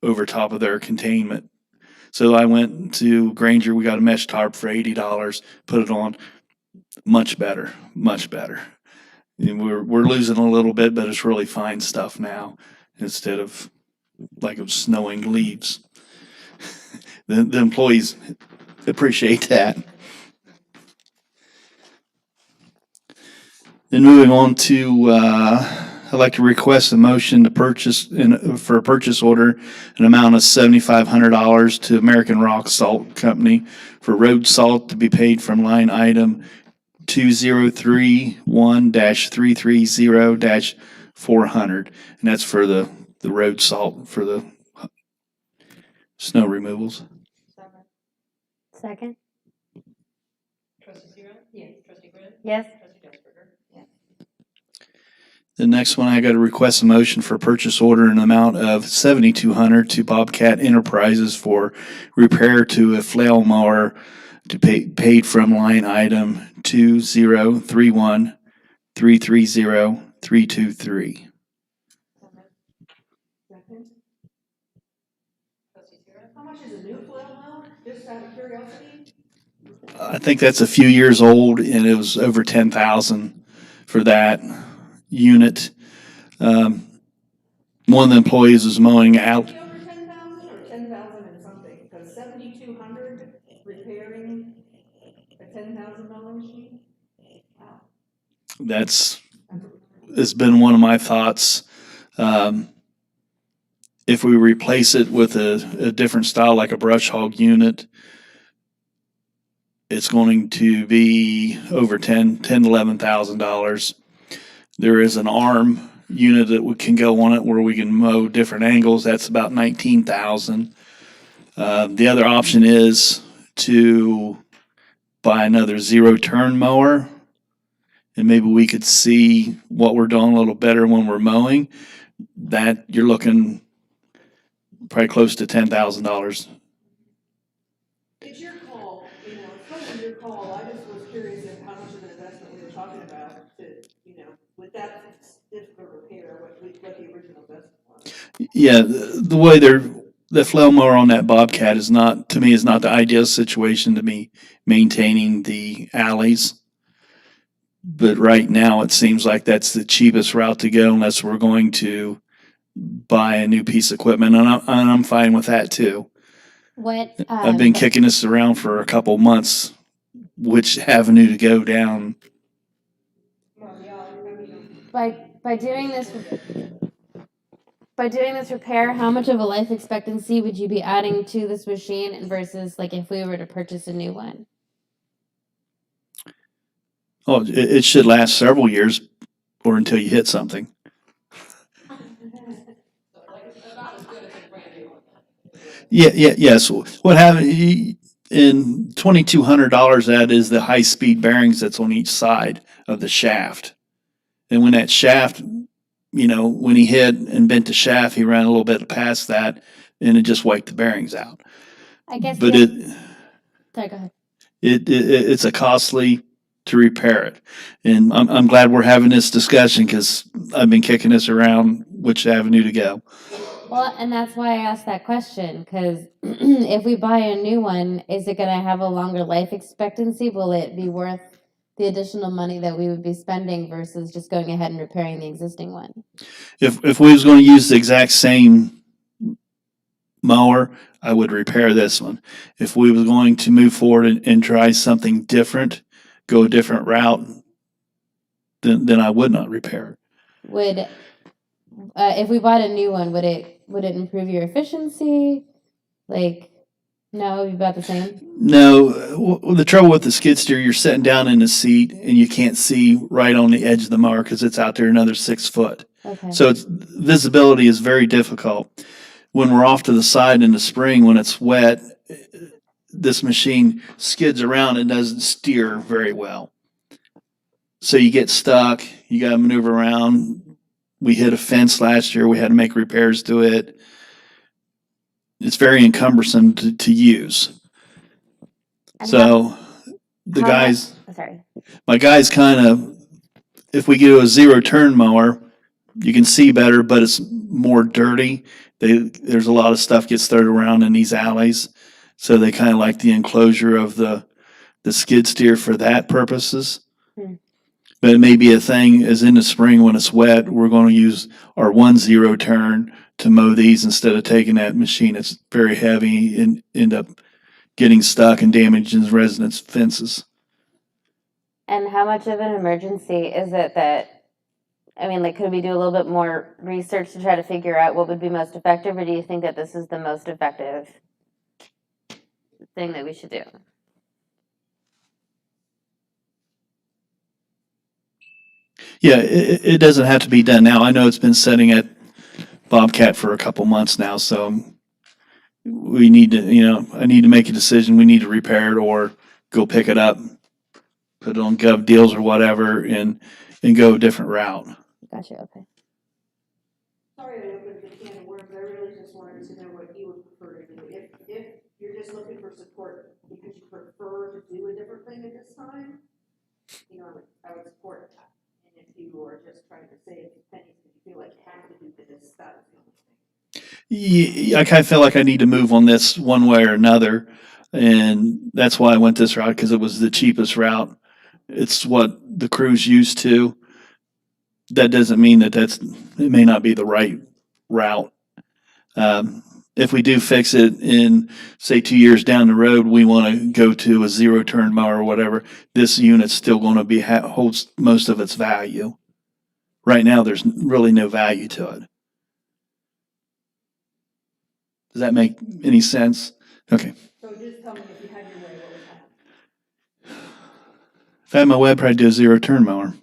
over top of their containment. So I went to Granger. We got a mesh tarp for $80. Put it on. Much better, much better. And we're losing a little bit, but it's really fine stuff now instead of like it was snowing leaves. The employees appreciate that. Then moving on to, I'd like to request a motion to purchase for a purchase order an amount of $7,500 to American Rock Salt Company for road salt to be paid from line item 2031-330-400, and that's for the road salt for the snow removals. Second? Trustee Zero? Yes. Trustee Grant? Yes. Trustee Desberger? The next one, I got to request a motion for purchase order in the amount of $7,200 to Bobcat Enterprises for repair to a flail mower to pay, paid from line item 2031330 Trustee Zero? How much is a new flail mower, just out of curiosity? I think that's a few years old, and it was over 10,000 for that unit. One of the employees was mowing out. Over 10,000 or 10,000 and something? Because 7,200 repairing a $10,000 machine? Wow. It's been one of my thoughts. If we replace it with a different style, like a brush hog unit, it's going to be over $10,000 to $11,000. There is an arm unit that can go on it where we can mow different angles. That's about 19,000. The other option is to buy another zero turn mower, and maybe we could see what we're doing a little better when we're mowing. That you're looking probably close to $10,000. It's your call, it's totally your call. I just was curious of how much of an investment we were talking about to, with that difficult repair, what the original investment was. Yeah, the way the flail mower on that Bobcat is not, to me, is not the ideal situation to be maintaining the alleys. But right now, it seems like that's the cheapest route to go unless we're going to buy a new piece of equipment, and I'm fine with that too. What? I've been kicking this around for a couple months, which avenue to go down. By doing this repair, how much of a life expectancy would you be adding to this machine versus like if we were to purchase a new one? Oh, it should last several years or until you hit something. About as good as a brand new one. Yes. What happened in $2,200? That is the high-speed bearings that's on each side of the shaft. And when that shaft, when he hit and bent the shaft, he ran a little bit past that, and it just wiped the bearings out. I guess. But Sorry, go ahead. it's a costly to repair it, and I'm glad we're having this discussion because I've been kicking this around which avenue to go. Well, and that's why I asked that question, because if we buy a new one, is it going to have a longer life expectancy? Will it be worth the additional money that we would be spending versus just going ahead and repairing the existing one? If we was going to use the exact same mower, I would repair this one. If we was going to move forward and try something different, go a different route, then I would not repair it. Would if we bought a new one, would it improve your efficiency? Like, no, it'd be about the same. No, the trouble with the skid steer, you're sitting down in the seat and you can't see right on the edge of the mower because it's out there another 6 foot. Okay. So visibility is very difficult. When we're off to the side in the spring, when it's wet, this machine skids around and doesn't steer very well. So you get stuck, you got to maneuver around. We hit a fence last year, we had to make repairs to it. It's very encumbersome to use. And So the how guys, sorry. my guys kind of, if we do a zero turn mower, you can see better, but it's more dirty. There's a lot of stuff gets thrown around in these alleys. So they kind of like the enclosure of the skid steer for that purposes. But it may be a thing as in the spring when it's wet, we're going to use our 1 zero turn to mow these instead of taking that machine. It's very heavy and end up getting stuck and damaging residents' fences. And how much of an emergency is it that, I mean, like, could we do a little bit more research to try to figure out what would be most effective, or do you think that this is the most effective thing that we should do? Yeah, it doesn't have to be done now. I know it's been sitting at Bobcat for a couple months now, so we need to, I need to make a decision. We need to repair it or go pick it up, put it on Gov Deals or whatever, and go a different route. Gotcha, okay. Sorry I opened the can of worms, I really just wanted to know what you would prefer to do. If you're just looking for support because you prefer to do a different thing at this time, I would support that. And if you are just trying to save pennies because you feel like you have to do this, that's the only thing. Yeah, I kind of feel like I need to move on this one way or another. And that's why I went this route, because it was the cheapest route. It's what the crew's used to. That doesn't mean that it may not be the right route. If we do fix it in, say, 2 years down the road, we want to go to a zero turn mower or whatever, this unit's still going to be, holds most of its value. Right now, there's really no value to it. Does that make any sense? Okay. So just tell me if you had your way, what would happen? If I had my way, I'd probably do a zero turn mower.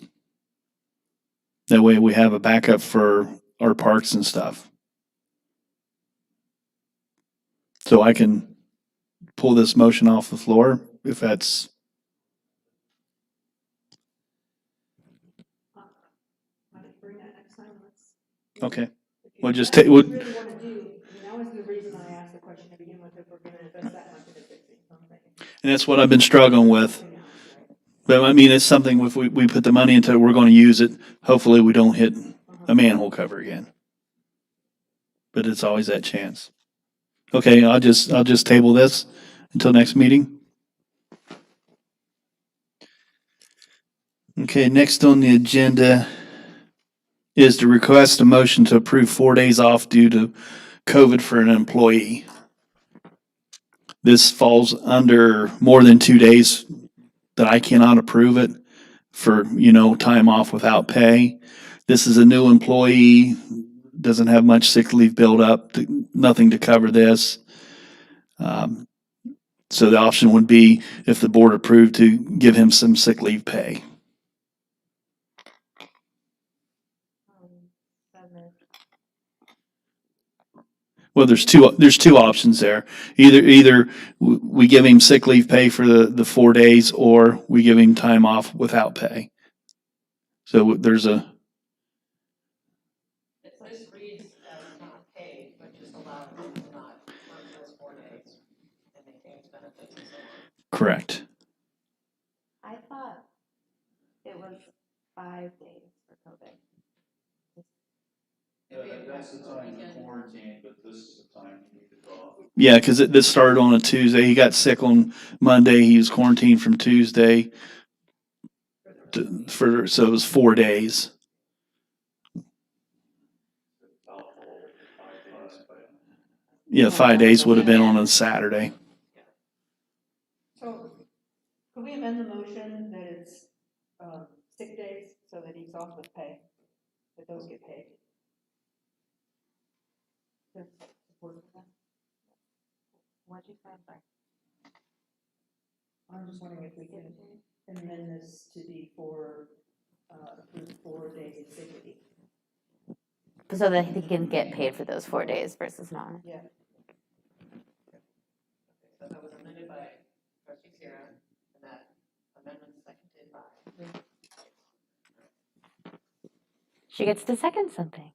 That way we have a backup for our parks and stuff. So I can pull this motion off the floor if that's. I can bring that next time. Okay. If you- Well, just that's take. what you really want to do. That was the reason I asked the question to begin with, if we're going to invest that much into fixing something. And that's what I've been struggling with. But I mean, it's something, if we put the money into it, we're going to use it. Hopefully we don't hit a manhole cover again. But it's always that chance. Okay, I'll just table this until next meeting. Okay, next on the agenda is to request a motion to approve 4 days off due to COVID for an employee. This falls under more than 2 days that I cannot approve it for, time off without pay. This is a new employee, doesn't have much sick leave built up, nothing to cover this. So the option would be, if the board approved, to give him some sick leave pay. Well, there's two options there. Either we give him sick leave pay for the 4 days, or we give him time off without pay. So there's a. This reads as not paid, but just allow him to not work those 4 days and maintain his benefits and so on. Correct. I thought it was 5 days for COVID. That's the time in quarantine, but this is the time you need to draw. Yeah, because this started on a Tuesday. He got sick on Monday. He was quarantined from Tuesday. So it was 4 days. Yeah, 5 days would have been on a Saturday. So, could we amend the motion that it's sick days so that he's off with pay, that those get paid? What'd you say? Sorry. I'm just wondering if we can amend this to be for approved 4 days of sick leave. So that he can get paid for those 4 days versus not. Yeah. So that was amended by trustee Sierra, and that amendment seconded by. She gets to second something.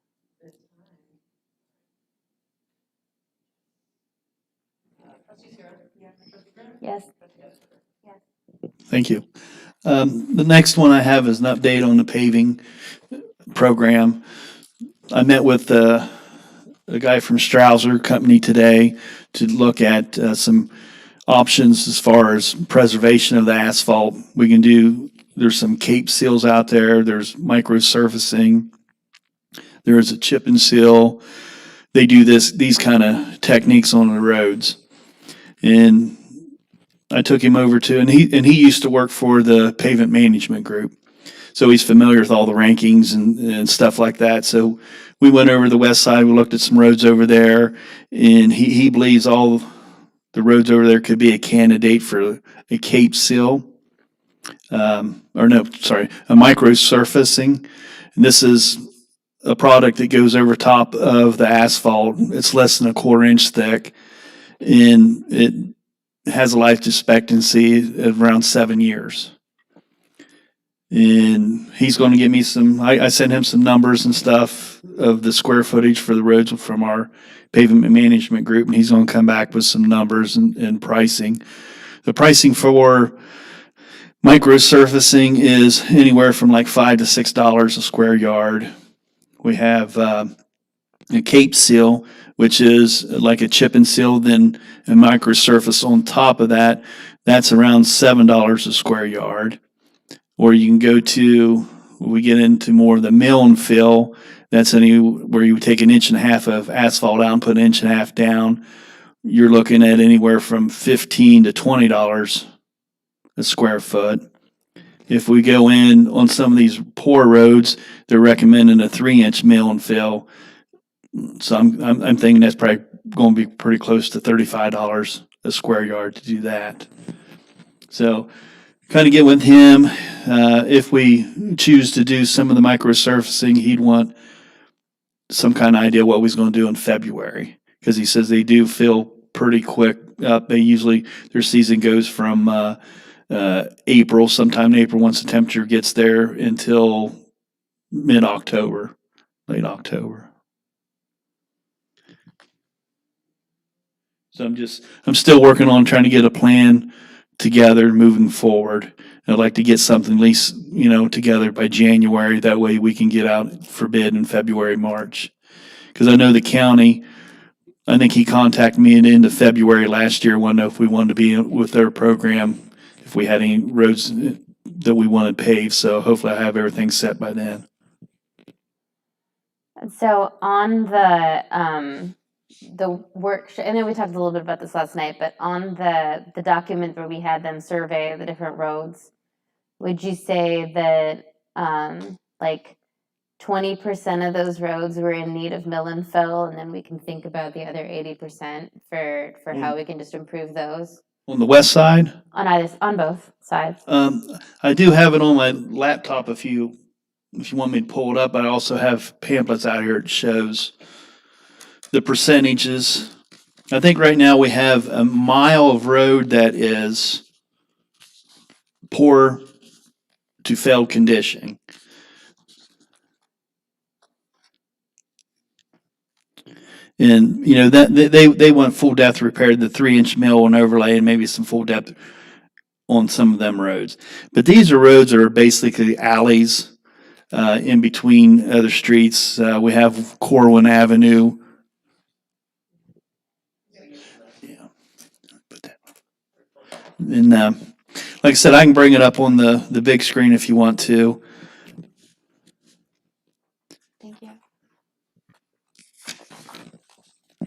Trustee Sierra? Yeah. Trustee Graham? Yes. Thank you. The next one I have is an update on the paving program. I met with a guy from Strausser Company today to look at some options as far as preservation of the asphalt. We can do, there's some cape seals out there, there's micro surfacing, there's a chip and seal. They do these kind of techniques on the roads. And I took him over to, and he used to work for the pavement management group. So he's familiar with all the rankings and stuff like that. So we went over to the west side, we looked at some roads over there, and he believes all the roads over there could be a candidate for a cape seal. A micro surfacing. And this is a product that goes over top of the asphalt. It's less than a 1/4 inch thick. and it has a life expectancy of around 7 years. And he's going to give me I sent him some numbers and stuff of the square footage for the roads from our pavement management group, and he's going to come back with some numbers and pricing. The pricing for micro surfacing is anywhere from like $5 to $6 a square yard. We have a Cape seal, which is like a chip and seal, then a micro surface on top of that. That's around $7 a square yard. Or you can go to, we get into more of the mill and fill. That's where you take 1.5 inches of asphalt out and put 1.5 inches down. You're looking at anywhere from $15 to $20 a square foot. If we go in on some of these poor roads, they're recommending a 3-inch mill and fill. So I'm thinking that's probably going to be pretty close to $35 a square yard to do that. So kind of get with him. If we choose to do some of the micro surfacing, he'd want some kind of idea what he's going to do in February, because he says they do fill pretty quick up. Their season goes from April, sometime in April, once the temperature gets there, until mid-October, late October. So I'm still working on trying to get a plan together moving forward. I'd like to get something at least, together by January. That way we can get out for bid in February, March. Because I know the county, I think he contacted me at the end of February last year, wanted to know if we wanted to be with their program, if we had any roads that we wanted paved. So hopefully I have everything set by then. So on the workshop, I know we talked a little bit about this last night, but on the document where we had them survey the different roads, would you say that like 20% of those roads were in need of mill and fill, and then we can think about the other 80% for how we can just improve those On the west side, on both sides? I do have it on my laptop if you want me to pull it up. I also have pamphlets out here that shows the percentages. I think right now we have a mile of road that is poor to failed condition. And that they want full depth repair, the 3-inch mill and overlay, and maybe some full depth on some of them roads. But these are roads that are basically alleys in between other streets. We have Corwin Avenue. And like I said, I can bring it up on the big screen if you want to. Thank you.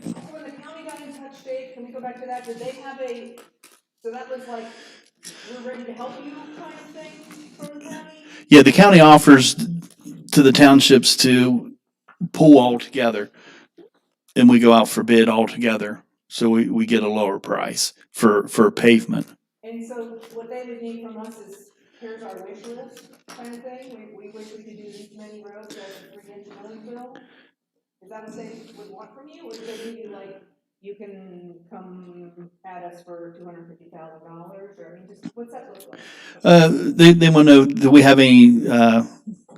When the county got in touch, Dave, can we go back to that? Did they have so that was like, we're ready to help you kind of thing from the county? Yeah, the county offers to the townships to pool all together, and we go out for bid all together. So we get a lower price for pavement. And so what they would need from us is, here's our wish list kind of thing. We wish we could do these many roads as 3-inch milling fill. Is that what they would want from you? Or do they need you like, you can come at us for $250,000? Or just what's that look like? They want to know, do we have any,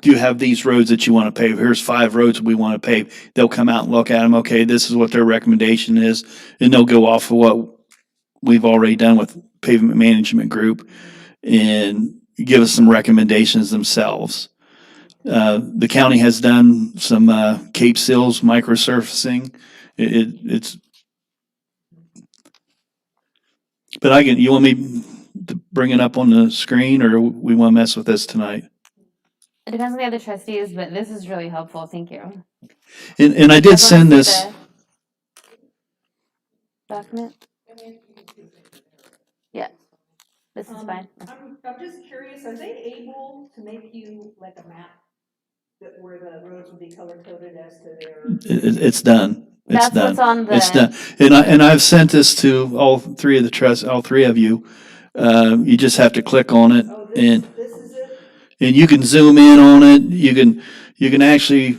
do you have these roads that you want to pave? Here's 5 roads we want to pave. They'll come out and look at them. Okay, this is what their recommendation is. And they'll go off of what we've already done with pavement management group and give us some recommendations themselves. The county has done some Cape seals, microsurfacing. It's, but you want me to bring it up on the screen, or we want to mess with this tonight? It depends on the other trustees, but this is really helpful. Thank you. And I did send this. Document? Yeah, this is fine. I'm just curious, are they able to make you like a map where the roads will be color coded as to their? It's done. It's That's done. what's on the. It's done. And I've sent this to all three of you. You just have to click on it, and This is it? and you can zoom in on it. You can actually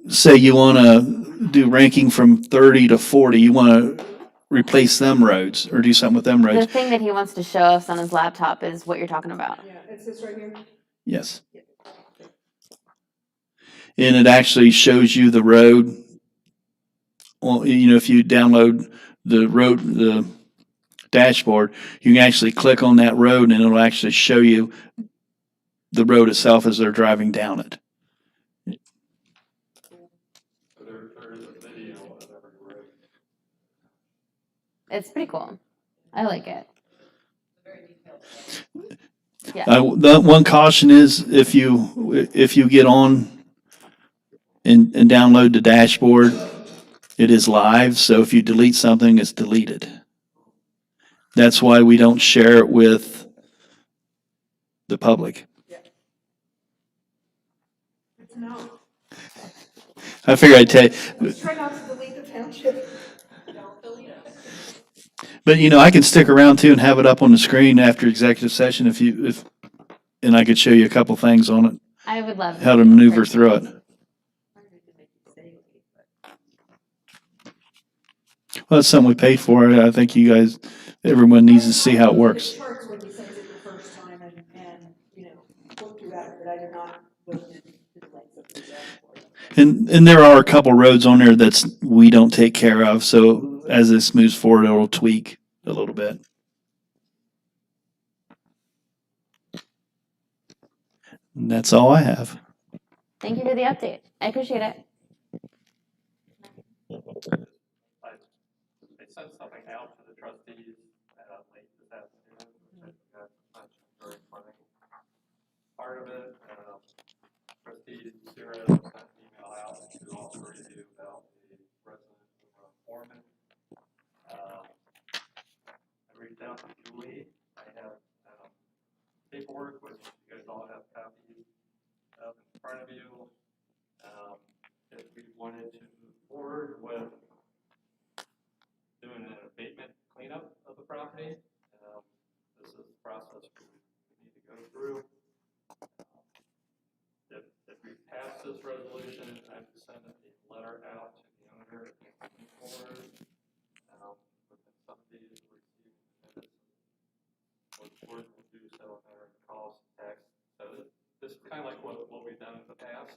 say you want to do ranking from 30 to 40. You want to replace them roads or do something with them The roads. thing that he wants to show us on his laptop is what you're talking about. Yeah, it's this right here. Yes. And it actually shows you the road. Well, if you download the dashboard, you can actually click on that road and it'll actually show you the road itself as they're driving down it. There is a video of every road. It's pretty cool. I like it. Yeah. The one caution is if you get on and download the dashboard, it is live. So if you delete something, it's deleted. That's why we don't share it with the public. It's not. I figured I'd tell you. Let's try not to delete the township. But I can stick around too and have it up on the screen after executive session and I could show you a couple things on it, I would love how to maneuver through it. Well, that's something we paid for. I think everyone needs to see how it works. It charts when you sent it the first time and look through that, but I did not go to the length of the dashboard. And there are a couple roads on there we don't take care of. So as this moves forward, it'll tweak a little bit. And that's all I have. Thank you for the update. I appreciate it. I sent something out to the trustees late this afternoon, which I mentioned during planning. Part of it, trustee Sarah sent an email out to all three of you about the resident foreman. I reached out to Julie. I have paperwork, which you guys all have copies of in front of you. If we wanted to move forward with doing an abatement cleanup of the property, this is the process we need to go through. If we pass this resolution, I would send a letter out to the owner and moving forward. Within some of these, we're receiving minutes. What board will do so in their calls, text. So this is kind of like what we've done in the past.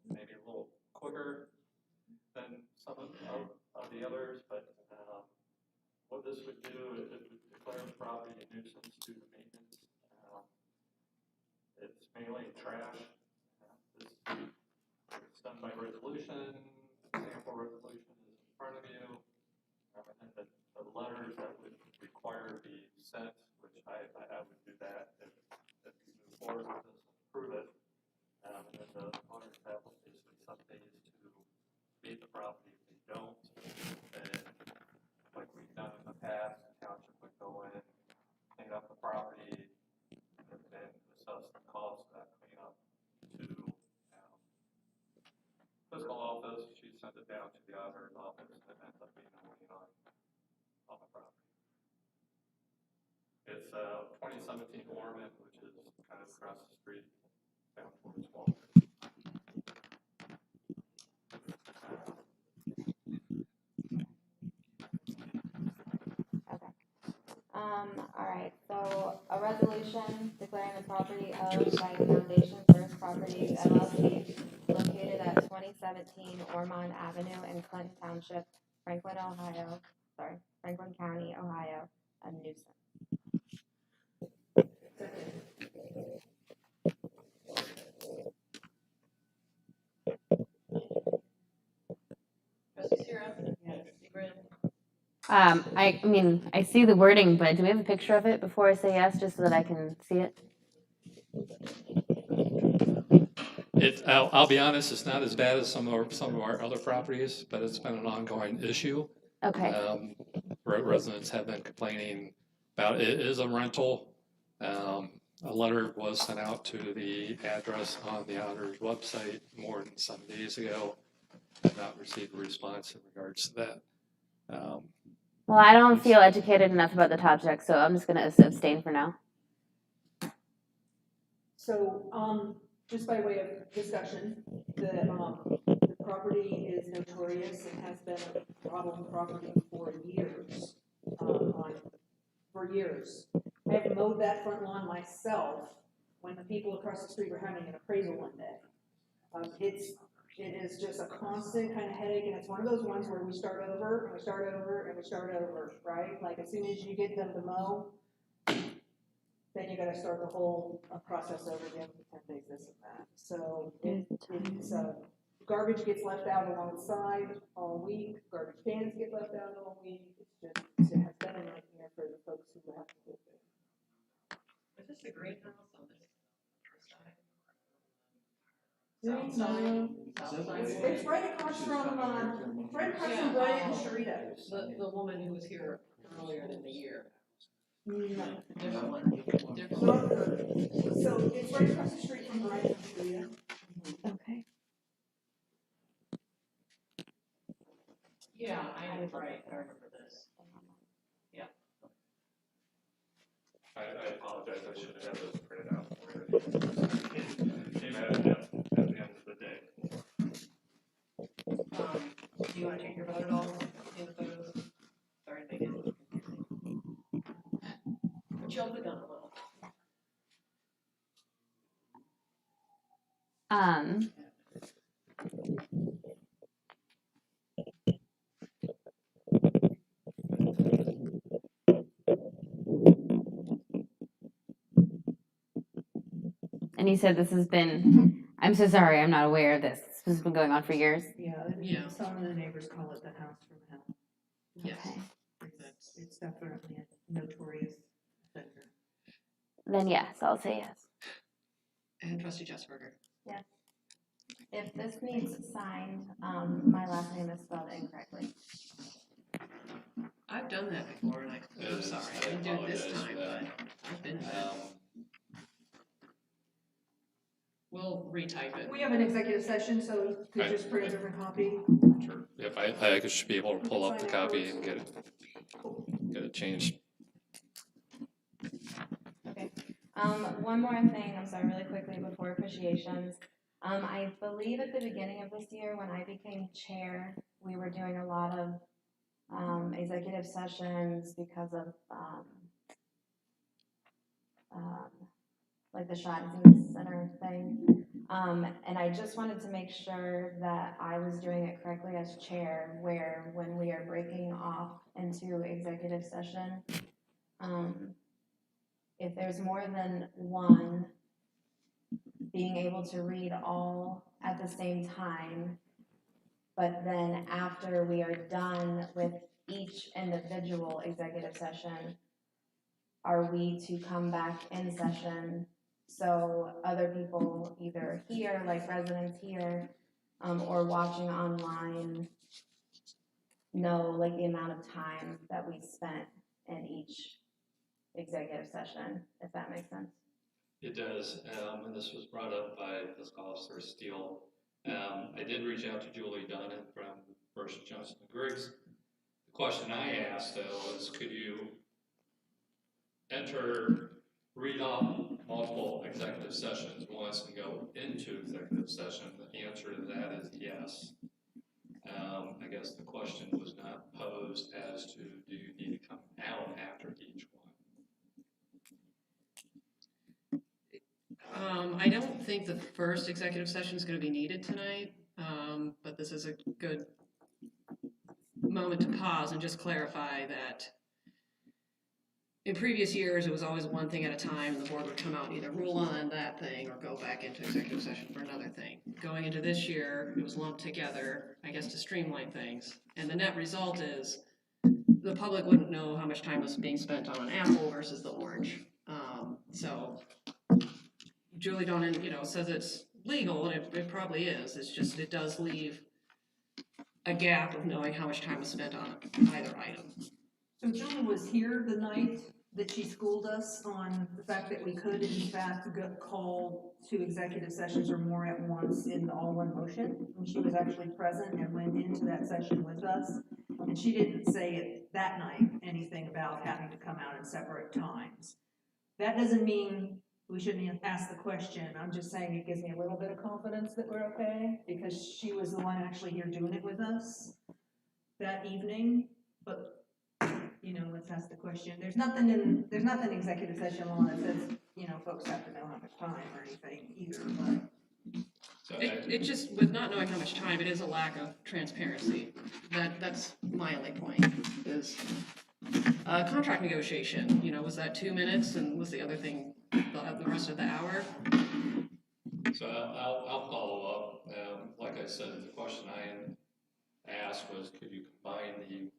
Maybe a little quicker than some of the others, but what this would do is it would declare the property a nuisance due to maintenance. It's mainly trash. It's done by resolution. Sample resolution is in front of you. And the letters that would require be sent, which I would do that if you move forward with this and approve it. And then the owners have basically some days to abate the property. If they don't, then like we've done in the past, the township would go in, clean up the property, and then assess the cost of that cleanup to fiscal office. She sent it down to the auditor's office, and it ends up being a lien on the property. It's 2017 Orman, which is kind of across the street down towards Walter. All right, so a resolution declaring the property owned by Foundation First Properties LLC located at 2017 Ormond Avenue in Clinton Township, Franklin County, Ohio, a nuisance. Trustee Sarah? Yes. I mean, I see the wording, but do we have a picture of it before I say yes, just so that I can see it? I'll be honest, it's not as bad as some of our other properties, but it's been an ongoing issue. Okay. Residents have been complaining about it. It is a rental. A letter was sent out to the address on the auditor's website more than 7 days ago. I've not received a response in regards to that. Well, I don't feel educated enough about the topic, so I'm just going to abstain for now. So, just by way of discussion, the property is notorious and has been a problem property for years, for years. I have mowed that front lawn myself when the people across the street were having an appraisal one day. It is just a constant kind of headache, and it's one of those ones where we start over, and we start over, and we start over, right? Like, as soon as you get them to mow, then you gotta start the whole process over again, 10 days, this and that. So, garbage gets left out alongside all week, garbage cans get left out all week, it has been a nightmare for the folks who have to live there. Is this the greenhouse on this side? South side? It's right across from, Brian and Sharita. The woman who was here earlier in the year. No. Different one. Different Not one. her. So it's right across the street from Brian and Sharita. Okay. Yeah, I was right. I remember this. Yeah. I apologize, I should have those printed out for you. Came out at the end of the day. Do you want to take your vote at all in the photos? Sorry, they get confusing. Jump the gun a little. And you said this has been, I'm so sorry, I'm not aware of this. This has been going on for years. Yeah. Some of the neighbors call it the house from hell. Yes. It's definitely a notorious offender. Then yes, I'll say yes. And Trustee Jessberger. If this needs signed, my last name is spelled incorrectly. I've done that before, and I'm sorry, I didn't do it this time, but I've been. We'll retype it. We have an executive session, so you just print a different copy. Sure. If I should be able to pull up the copy and get it changed. Okay. One more thing, I'm sorry, really quickly before appreciations. I believe at the beginning of this year, when I became chair, we were doing a lot of executive sessions because of like the shopping center thing. And I just wanted to make sure that I was doing it correctly as chair, where when we are breaking off into executive session, if there's more than one, being able to read all at the same time, but then after we are done with each individual executive session, are we to come back in session so other people either here, like residents here, or watching online, know like the amount of time that we spent in each executive session, if that makes sense? It does, and this was brought up by Fiscal Officer Steele. I did reach out to Julie Dunn from First Johnson & Griggs. The question I asked though is, could you read off multiple executive sessions once and go into executive session? The answer to that is yes. I guess the question was not posed as to, do you need to come out after each one? I don't think the first executive session is going to be needed tonight, but this is a good moment to pause and just clarify that in previous years, it was always one thing at a time, and the board would come out and either rule on that thing or go back into executive session for another thing. Going into this year, it was lumped together, I guess, to streamline things. And the net result is the public wouldn't know how much time was being spent on an apple versus the orange. So Julie Donan, says it's legal, and it probably is. It's just, it does leave a gap of knowing how much time was spent on either item. So Julie was here the night that she schooled us on the fact that we could, in fact, call 2 executive sessions or more at once in all one motion. And she was actually present and went into that session with us. And she didn't say it that night anything about having to come out at separate times. That doesn't mean we shouldn't have asked the question. I'm just saying it gives me a little bit of confidence that we're okay, because she was the one actually here doing it with us that evening, but, you know, let's ask the question. There's nothing in executive session law that says, you know, folks have to know how much time or anything either, but. So It just, with not knowing how much time, it is a lack of transparency. That's my only point, is contract negotiation, you know, was that 2 minutes, and was the other thing the rest of the hour? So I'll follow up. Like I said, the question I asked was, could you combine the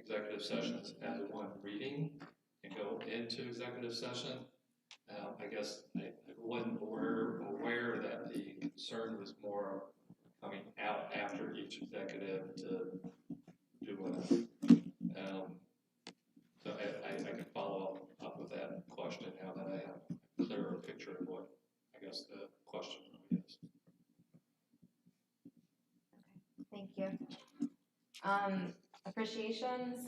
executive sessions as one reading and go into executive session? I guess I wasn't aware that the concern was more coming out after each executive to do it. So I can follow up with that question now that I have a clearer picture of what I guess the question really is. Thank you. Appreciations?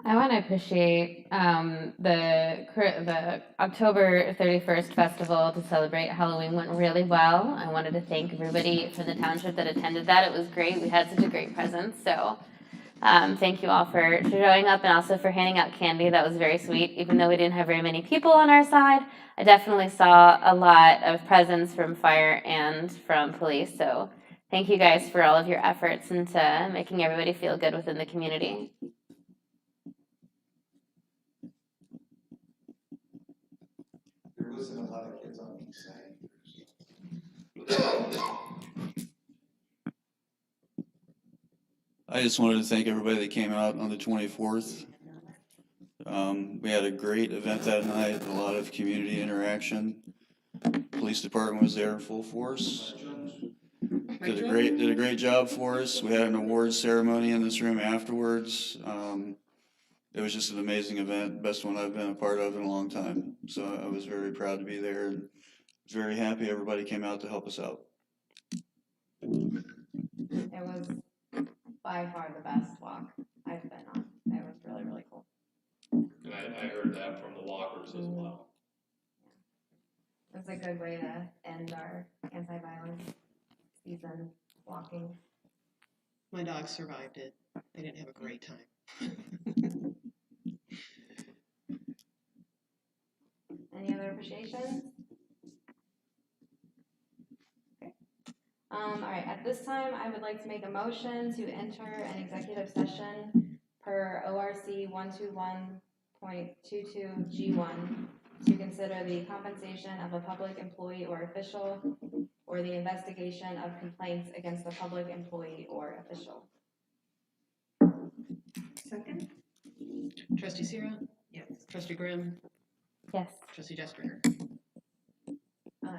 I want to appreciate the October 31st festival to celebrate Halloween went really well. I wanted to thank everybody from the township that attended that. It was great. We had such a great presence. So thank you all for showing up and also for handing out candy. That was very sweet. Even though we didn't have very many people on our side, I definitely saw a lot of presence from fire and from police. So thank you guys for all of your efforts into making everybody feel good within the community. There wasn't a lot of kids on each side. I just wanted to thank everybody that came out on the 24th. We had a great event that night, a lot of community interaction. Police department was there in full force. Did a great job for us. We had an awards ceremony in this room afterwards. It was just an amazing event, best one I've been a part of in a long time. So I was very proud to be there and was very happy everybody came out to help us out. It was by far the best walk I've been on. It was really, really cool. And I heard that from the walkers as well. It's a good way to end our anti-violence season walking. My dogs survived it. They didn't have a great time. Any other appreciations? Okay. All right, at this time, I would like to make a motion to enter an executive session per ORC 121.22G1 to consider the compensation of a public employee or official or the investigation of complaints against a public employee or official. Second? Trustee Sierra? Yes. Trustee Grimm? Yes. Trustee Jesperger?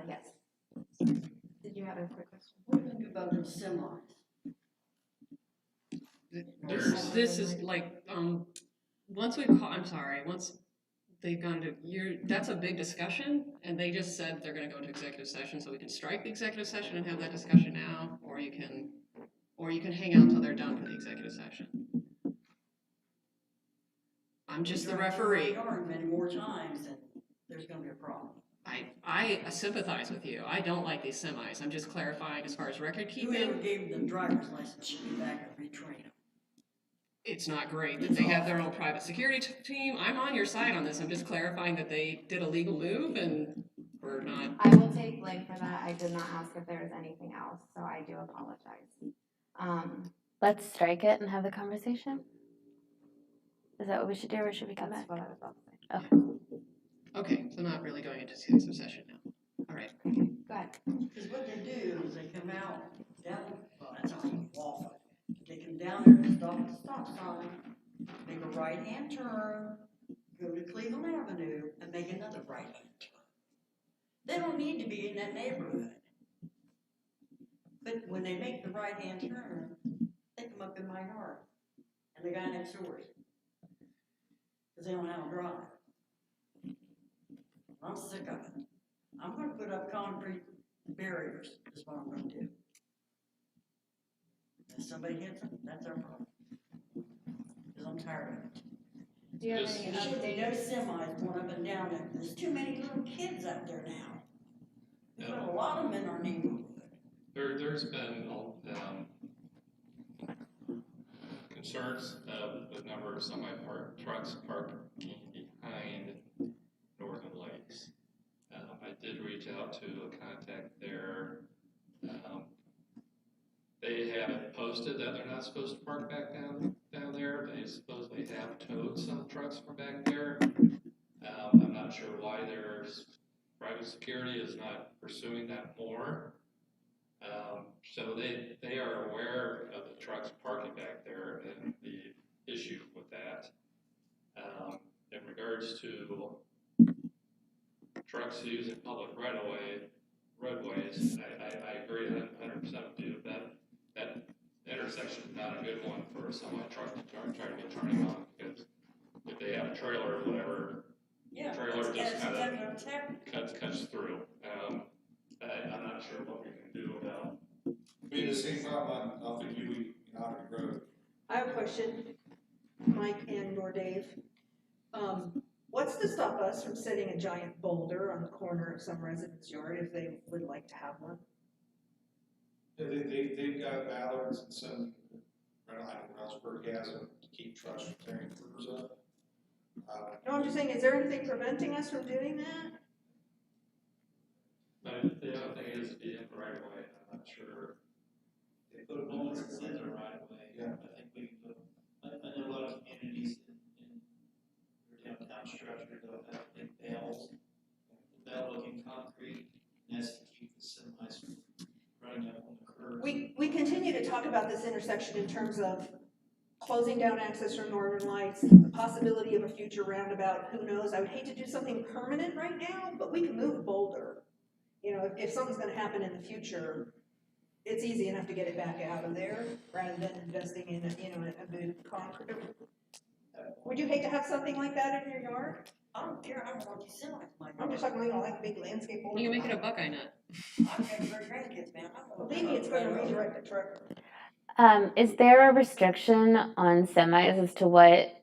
Yes. Did you have a quick question? What do you think about the semis? This is like, once they've gone to, that's a big discussion, and they just said they're gonna go into executive session, so we can strike the executive session and have that discussion now, or you can hang out until they're done with the executive session. I'm just the referee. Many more times, and there's gonna be a problem. I sympathize with you. I don't like these semis. I'm just clarifying as far as record keeping. Whoever gave them driver's license should be back and retrain them. It's not great that they have their own private security team. I'm on your side on this. I'm just clarifying that they did a legal move and we're not. I will take blame for that. I did not ask if there was anything else, so I do apologize. Let's strike it and have the conversation. Is that what we should do, or should we come back? That's what I was about to say. Okay. Okay, so not really going into executive session now. All right. Go ahead. Because what they do is they come out down, well, that's on Walford. They come down there and stop at the stop sign, make a right-hand turn, go to Cleveland Avenue, and make another right-hand turn. They don't need to be in that neighborhood. But when they make the right-hand turn, they come up in my yard, and the guy next door, because they don't have a drive. I'm sick of it. I'm gonna put up concrete barriers, is what I'm gonna do. If somebody hits them, that's their problem. Because I'm tired of it. Do you have Just- any There should be no updates? semis going up and down there. There's too many little kids out there now. There's been a lot of them in our neighborhood. There's been, concerns, with number of semi-parked trucks parking behind Northern Lights. I did reach out to a contact there. They haven't posted that they're not supposed to park back down there. They supposedly have towed some trucks from back there. I'm not sure why their private security is not pursuing that more. So they are aware of the trucks parking back there and the issue with that. In regards to trucks using public roadways, I agree 100% with you. That intersection is not a good one for a semi-truck to try to be turning on, because if they have a trailer or whatever, Yeah, the trailer just it's kind of tap. cuts through. I'm not sure what we can do about. We had the same problem on, off of Dewey and Otter Road. I have a question, Mike and or Dave. What's to stop us from setting a giant boulder on the corner of some resident's yard if they would like to have one? They've got ballards and some, I think Ralphsburg has them to keep trucks from tearing corners up. No, I'm just saying, is there anything preventing us from doing that? But the other thing is the right away. I'm not sure. They put a bonus in the right of way. Yeah. I think we can put, I know a lot of communities in their downtown structure, they'll have big bells, bell looking concrete, and that's to keep the semis from running up on the curb. We continue to talk about this intersection in terms of closing down access from Northern Lights, the possibility of a future roundabout, who knows? I would hate to do something permanent right now, but we can move a boulder. You know, if something's gonna happen in the future, it's easy enough to get it back out of there rather than investing in, a new concrete. Would you hate to have something like that in your yard? I don't care, I don't want these semis. I'm just talking, like a big landscape boulder. You can make it a Buckeye nut. I've got great grandkids, man. I don't want Believe me, it's gonna redirect the truck. Is there a restriction on semis as to what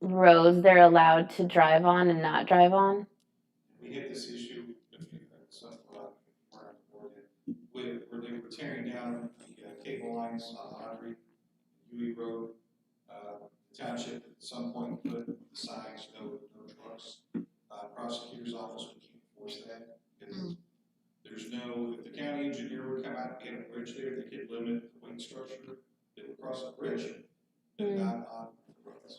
roads they're allowed to drive on and not drive on? We hit this issue, something where they were tearing down the cable lines on Audrey, Dewey Road. The township at some point put the signs, no trucks. Prosecutor's office, we can't enforce that, because there's no, if the county engineer would come out and get a bridge there, they could limit the weight structure, they would cross the bridge, but not on the roads.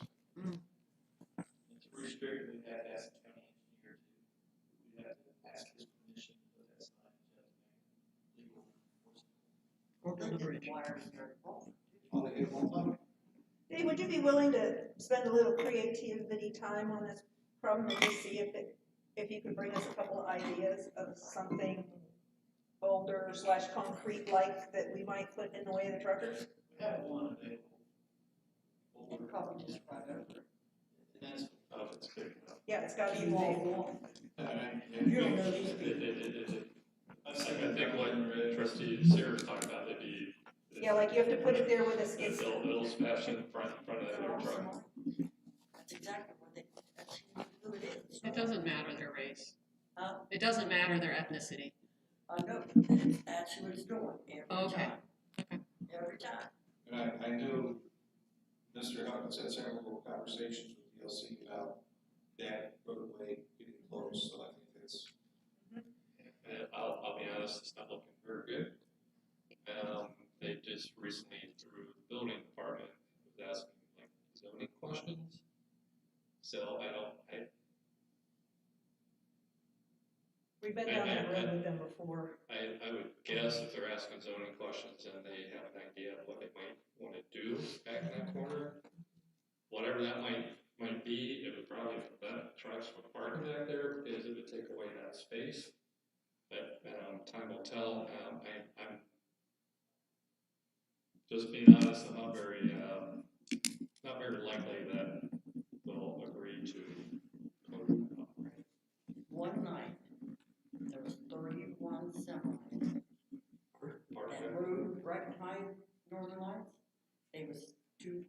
It's restricted, we have to ask the county engineer to, we have to ask his permission, but that's not legal enforcement. Or the bridge wires there. All they hit one time. Dave, would you be willing to spend a little creativity time on this problem and just see if you could bring us a couple of ideas of something boulder / concrete like that we might put in the way of the truckers? We have one available. We'll probably just right over it. And that's, Oh, it's big enough. Yeah, it's gotta be You big. won't. And You don't know these people. I think what Trustee Sears talked about, it'd be. Yeah, like you have to put it there with a, it's, It'll smash in front of that other truck. That's exactly what that's who it is. It doesn't matter their race. Huh? It doesn't matter their ethnicity. I know, that's who it's doing every Okay. time. Every time. And I know Mr. Hubbins had several conversations with DLC about that roadway getting closed, so I think that's. And I'll be honest, it's not looking very good. They just recently, through the building department, was asking like zoning questions. So we've been down that road with them before. I would guess if they're asking zoning questions and they have an idea of what they might want to do back in that corner, whatever that might be, it would probably prevent trucks from parking back there because it would take away that space. But time will tell. I'm just being honest, I'm not very likely that they'll agree to closing it up. One night, there was 31 semis. That road right behind Northern Lights, they was two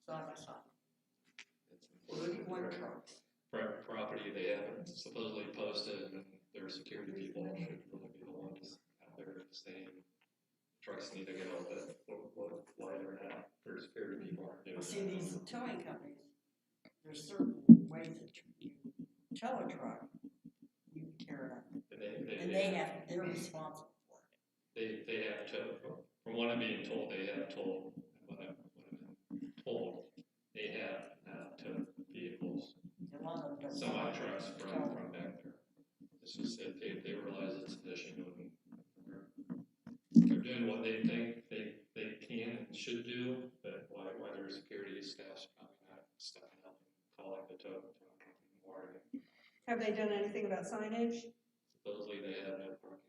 side by side. supposedly posted, and their security people should really be the ones out there saying trucks need to go, but why they're not, their security people aren't doing Well, see, it. these towing companies, there's certain ways that you tow a truck, you tear it up. And they're responsible for it. They have to, from what I'm being told, they have told, what I'm told, they have towed vehicles, A lot of them don't. semi-trucks from back there. It's just that they realize it's an issue, and they're doing what they think they can and should do, but why their security staff's probably not stepping up and calling the tow company more. Have they done anything about signage? Supposedly they have no parking.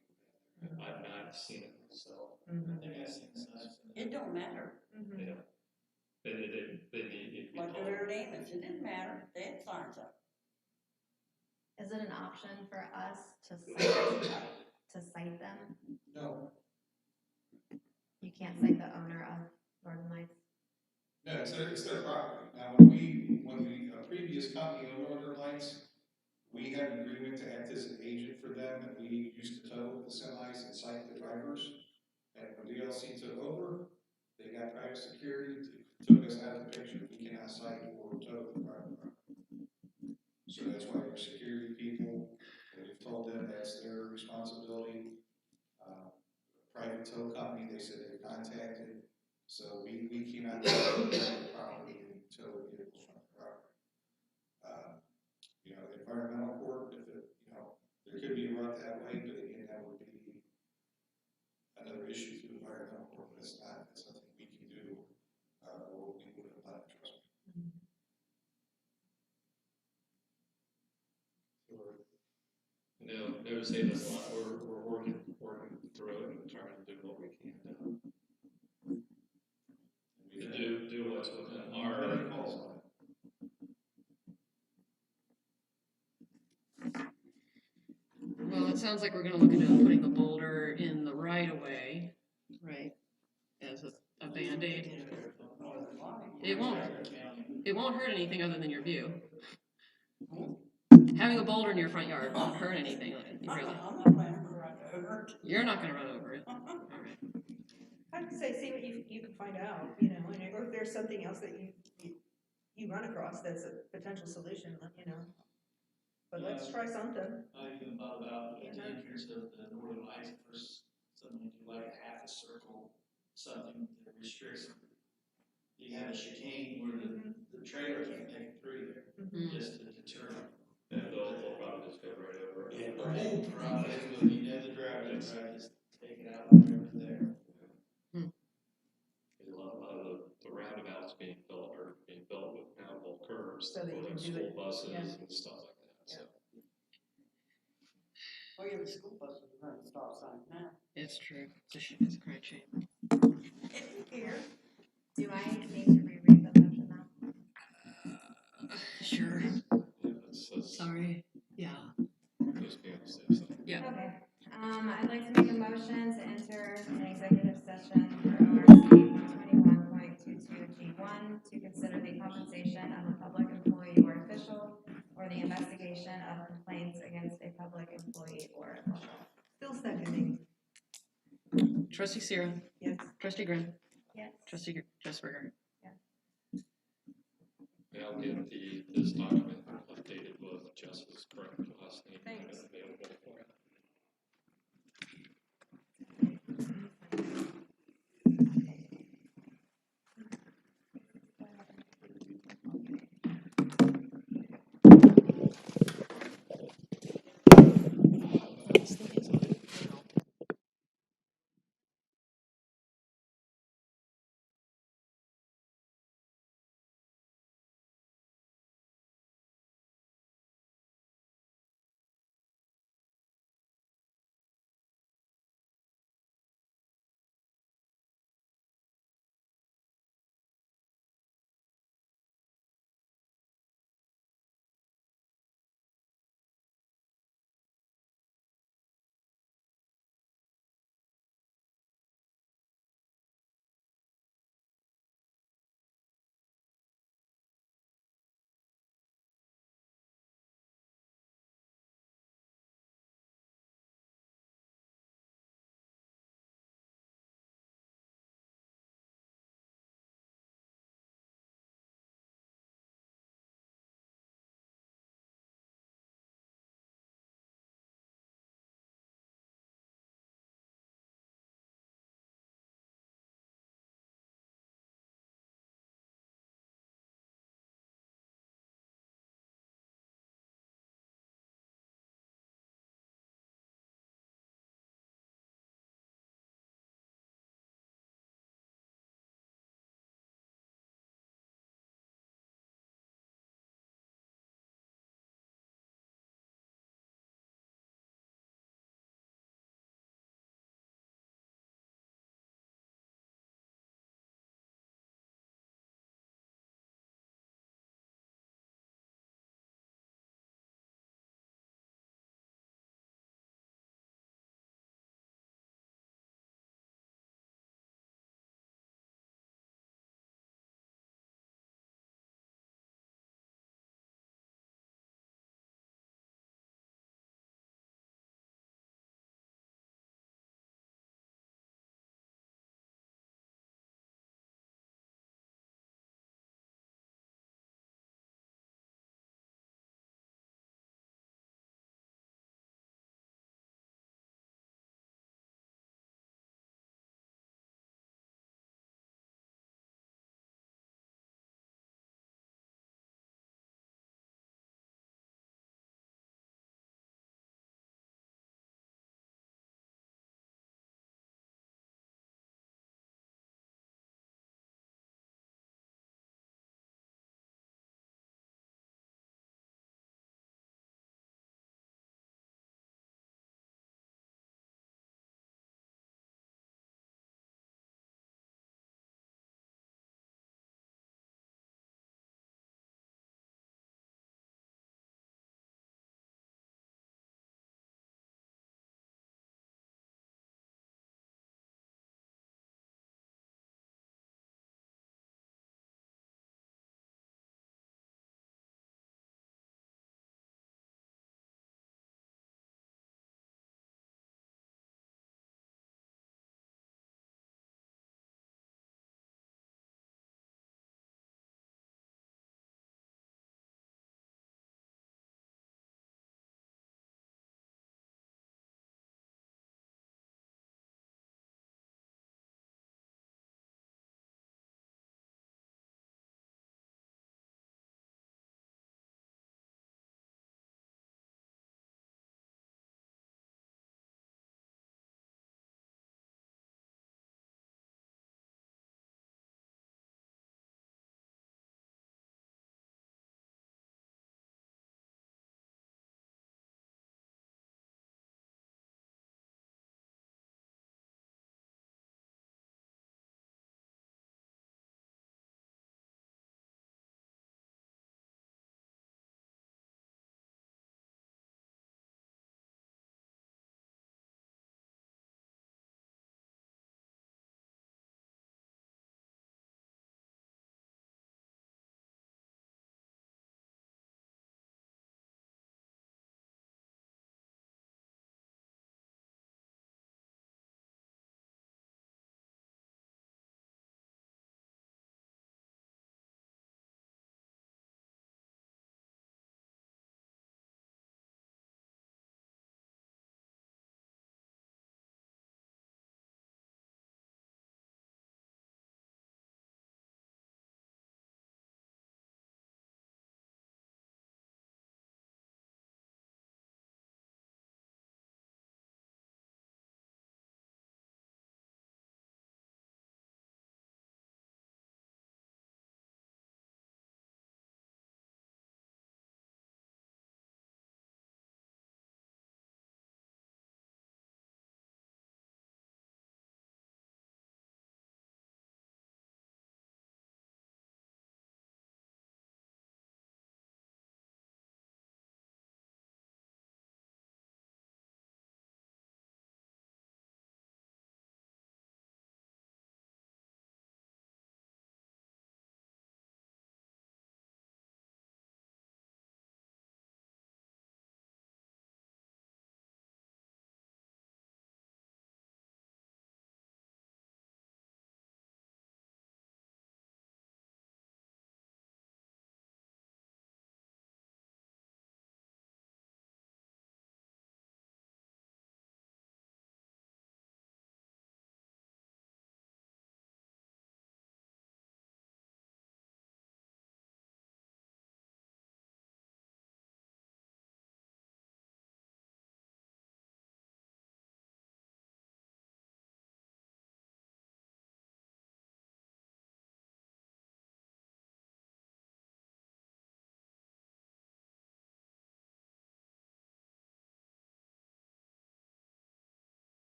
I've not seen it myself. Mm-hmm. I think I've seen signs. It don't matter. Yeah. They need to be Like told. over at Amos, it didn't matter. They had signs up. Is it an option for us to cite them? No, You can't cite the owner of Northern Lights? no, it's their property. Now, when the previous company owned Northern Lights, we had an agreement to act as an agent for them, and we used to tow the semis and cite the drivers. And when DLC took over, they got private security, took us out of the picture. We cannot cite or tow the private property. So that's why our security people, we've told them that's their responsibility. Private tow company, they said they contacted, so we cannot tow the property and tow vehicles from the property. You know, environmental court, if it, you know, there could be a route that way, but again, that would be another issue through environmental court, but it's something we can do, or we would have done, trust me. They would say this a lot. We're working through it and trying to do what we can to do what's within our calls on it. Well, it sounds like we're gonna look into putting the boulder in the right of way, right? As a Band-Aid. It won't hurt anything other than your view. Having a boulder in your front yard won't hurt anything, really. I'm not planning to run over it. You're not gonna run over it. All right. I'd say see what you can find out, you know, and or if there's something else that you run across that's a potential solution, you know. But let's try something. I even thought about at the entrance of the Northern Lights, first, something like half a circle, something that restricts. You have a chicane where the trailer can't make it through there, just to deter them. And they'll probably just go right over it. Yeah, boom, probably, but you know the driver, right, just take it out like over there. A lot of the roundabouts being built with mountable curbs So that you for can do school it, buses yeah. and stuff like that. So. Oh, yeah, the school buses run stop signs now. It's true. It's a great shame. Here. Do I need to reread the motion now? Sure. Yeah, that's Sorry. Yeah. just being safe side. Yeah. Okay. I'd like to make a motion to enter an executive session for ORC 121.22G1 to consider the compensation of a public employee or official or the investigation of complaints against a public employee or official. Still seconding. Trustee Sierra. Yes. Trustee Grin. Yes. Trustee Jessberger. And I'll get this document updated with Jess's correct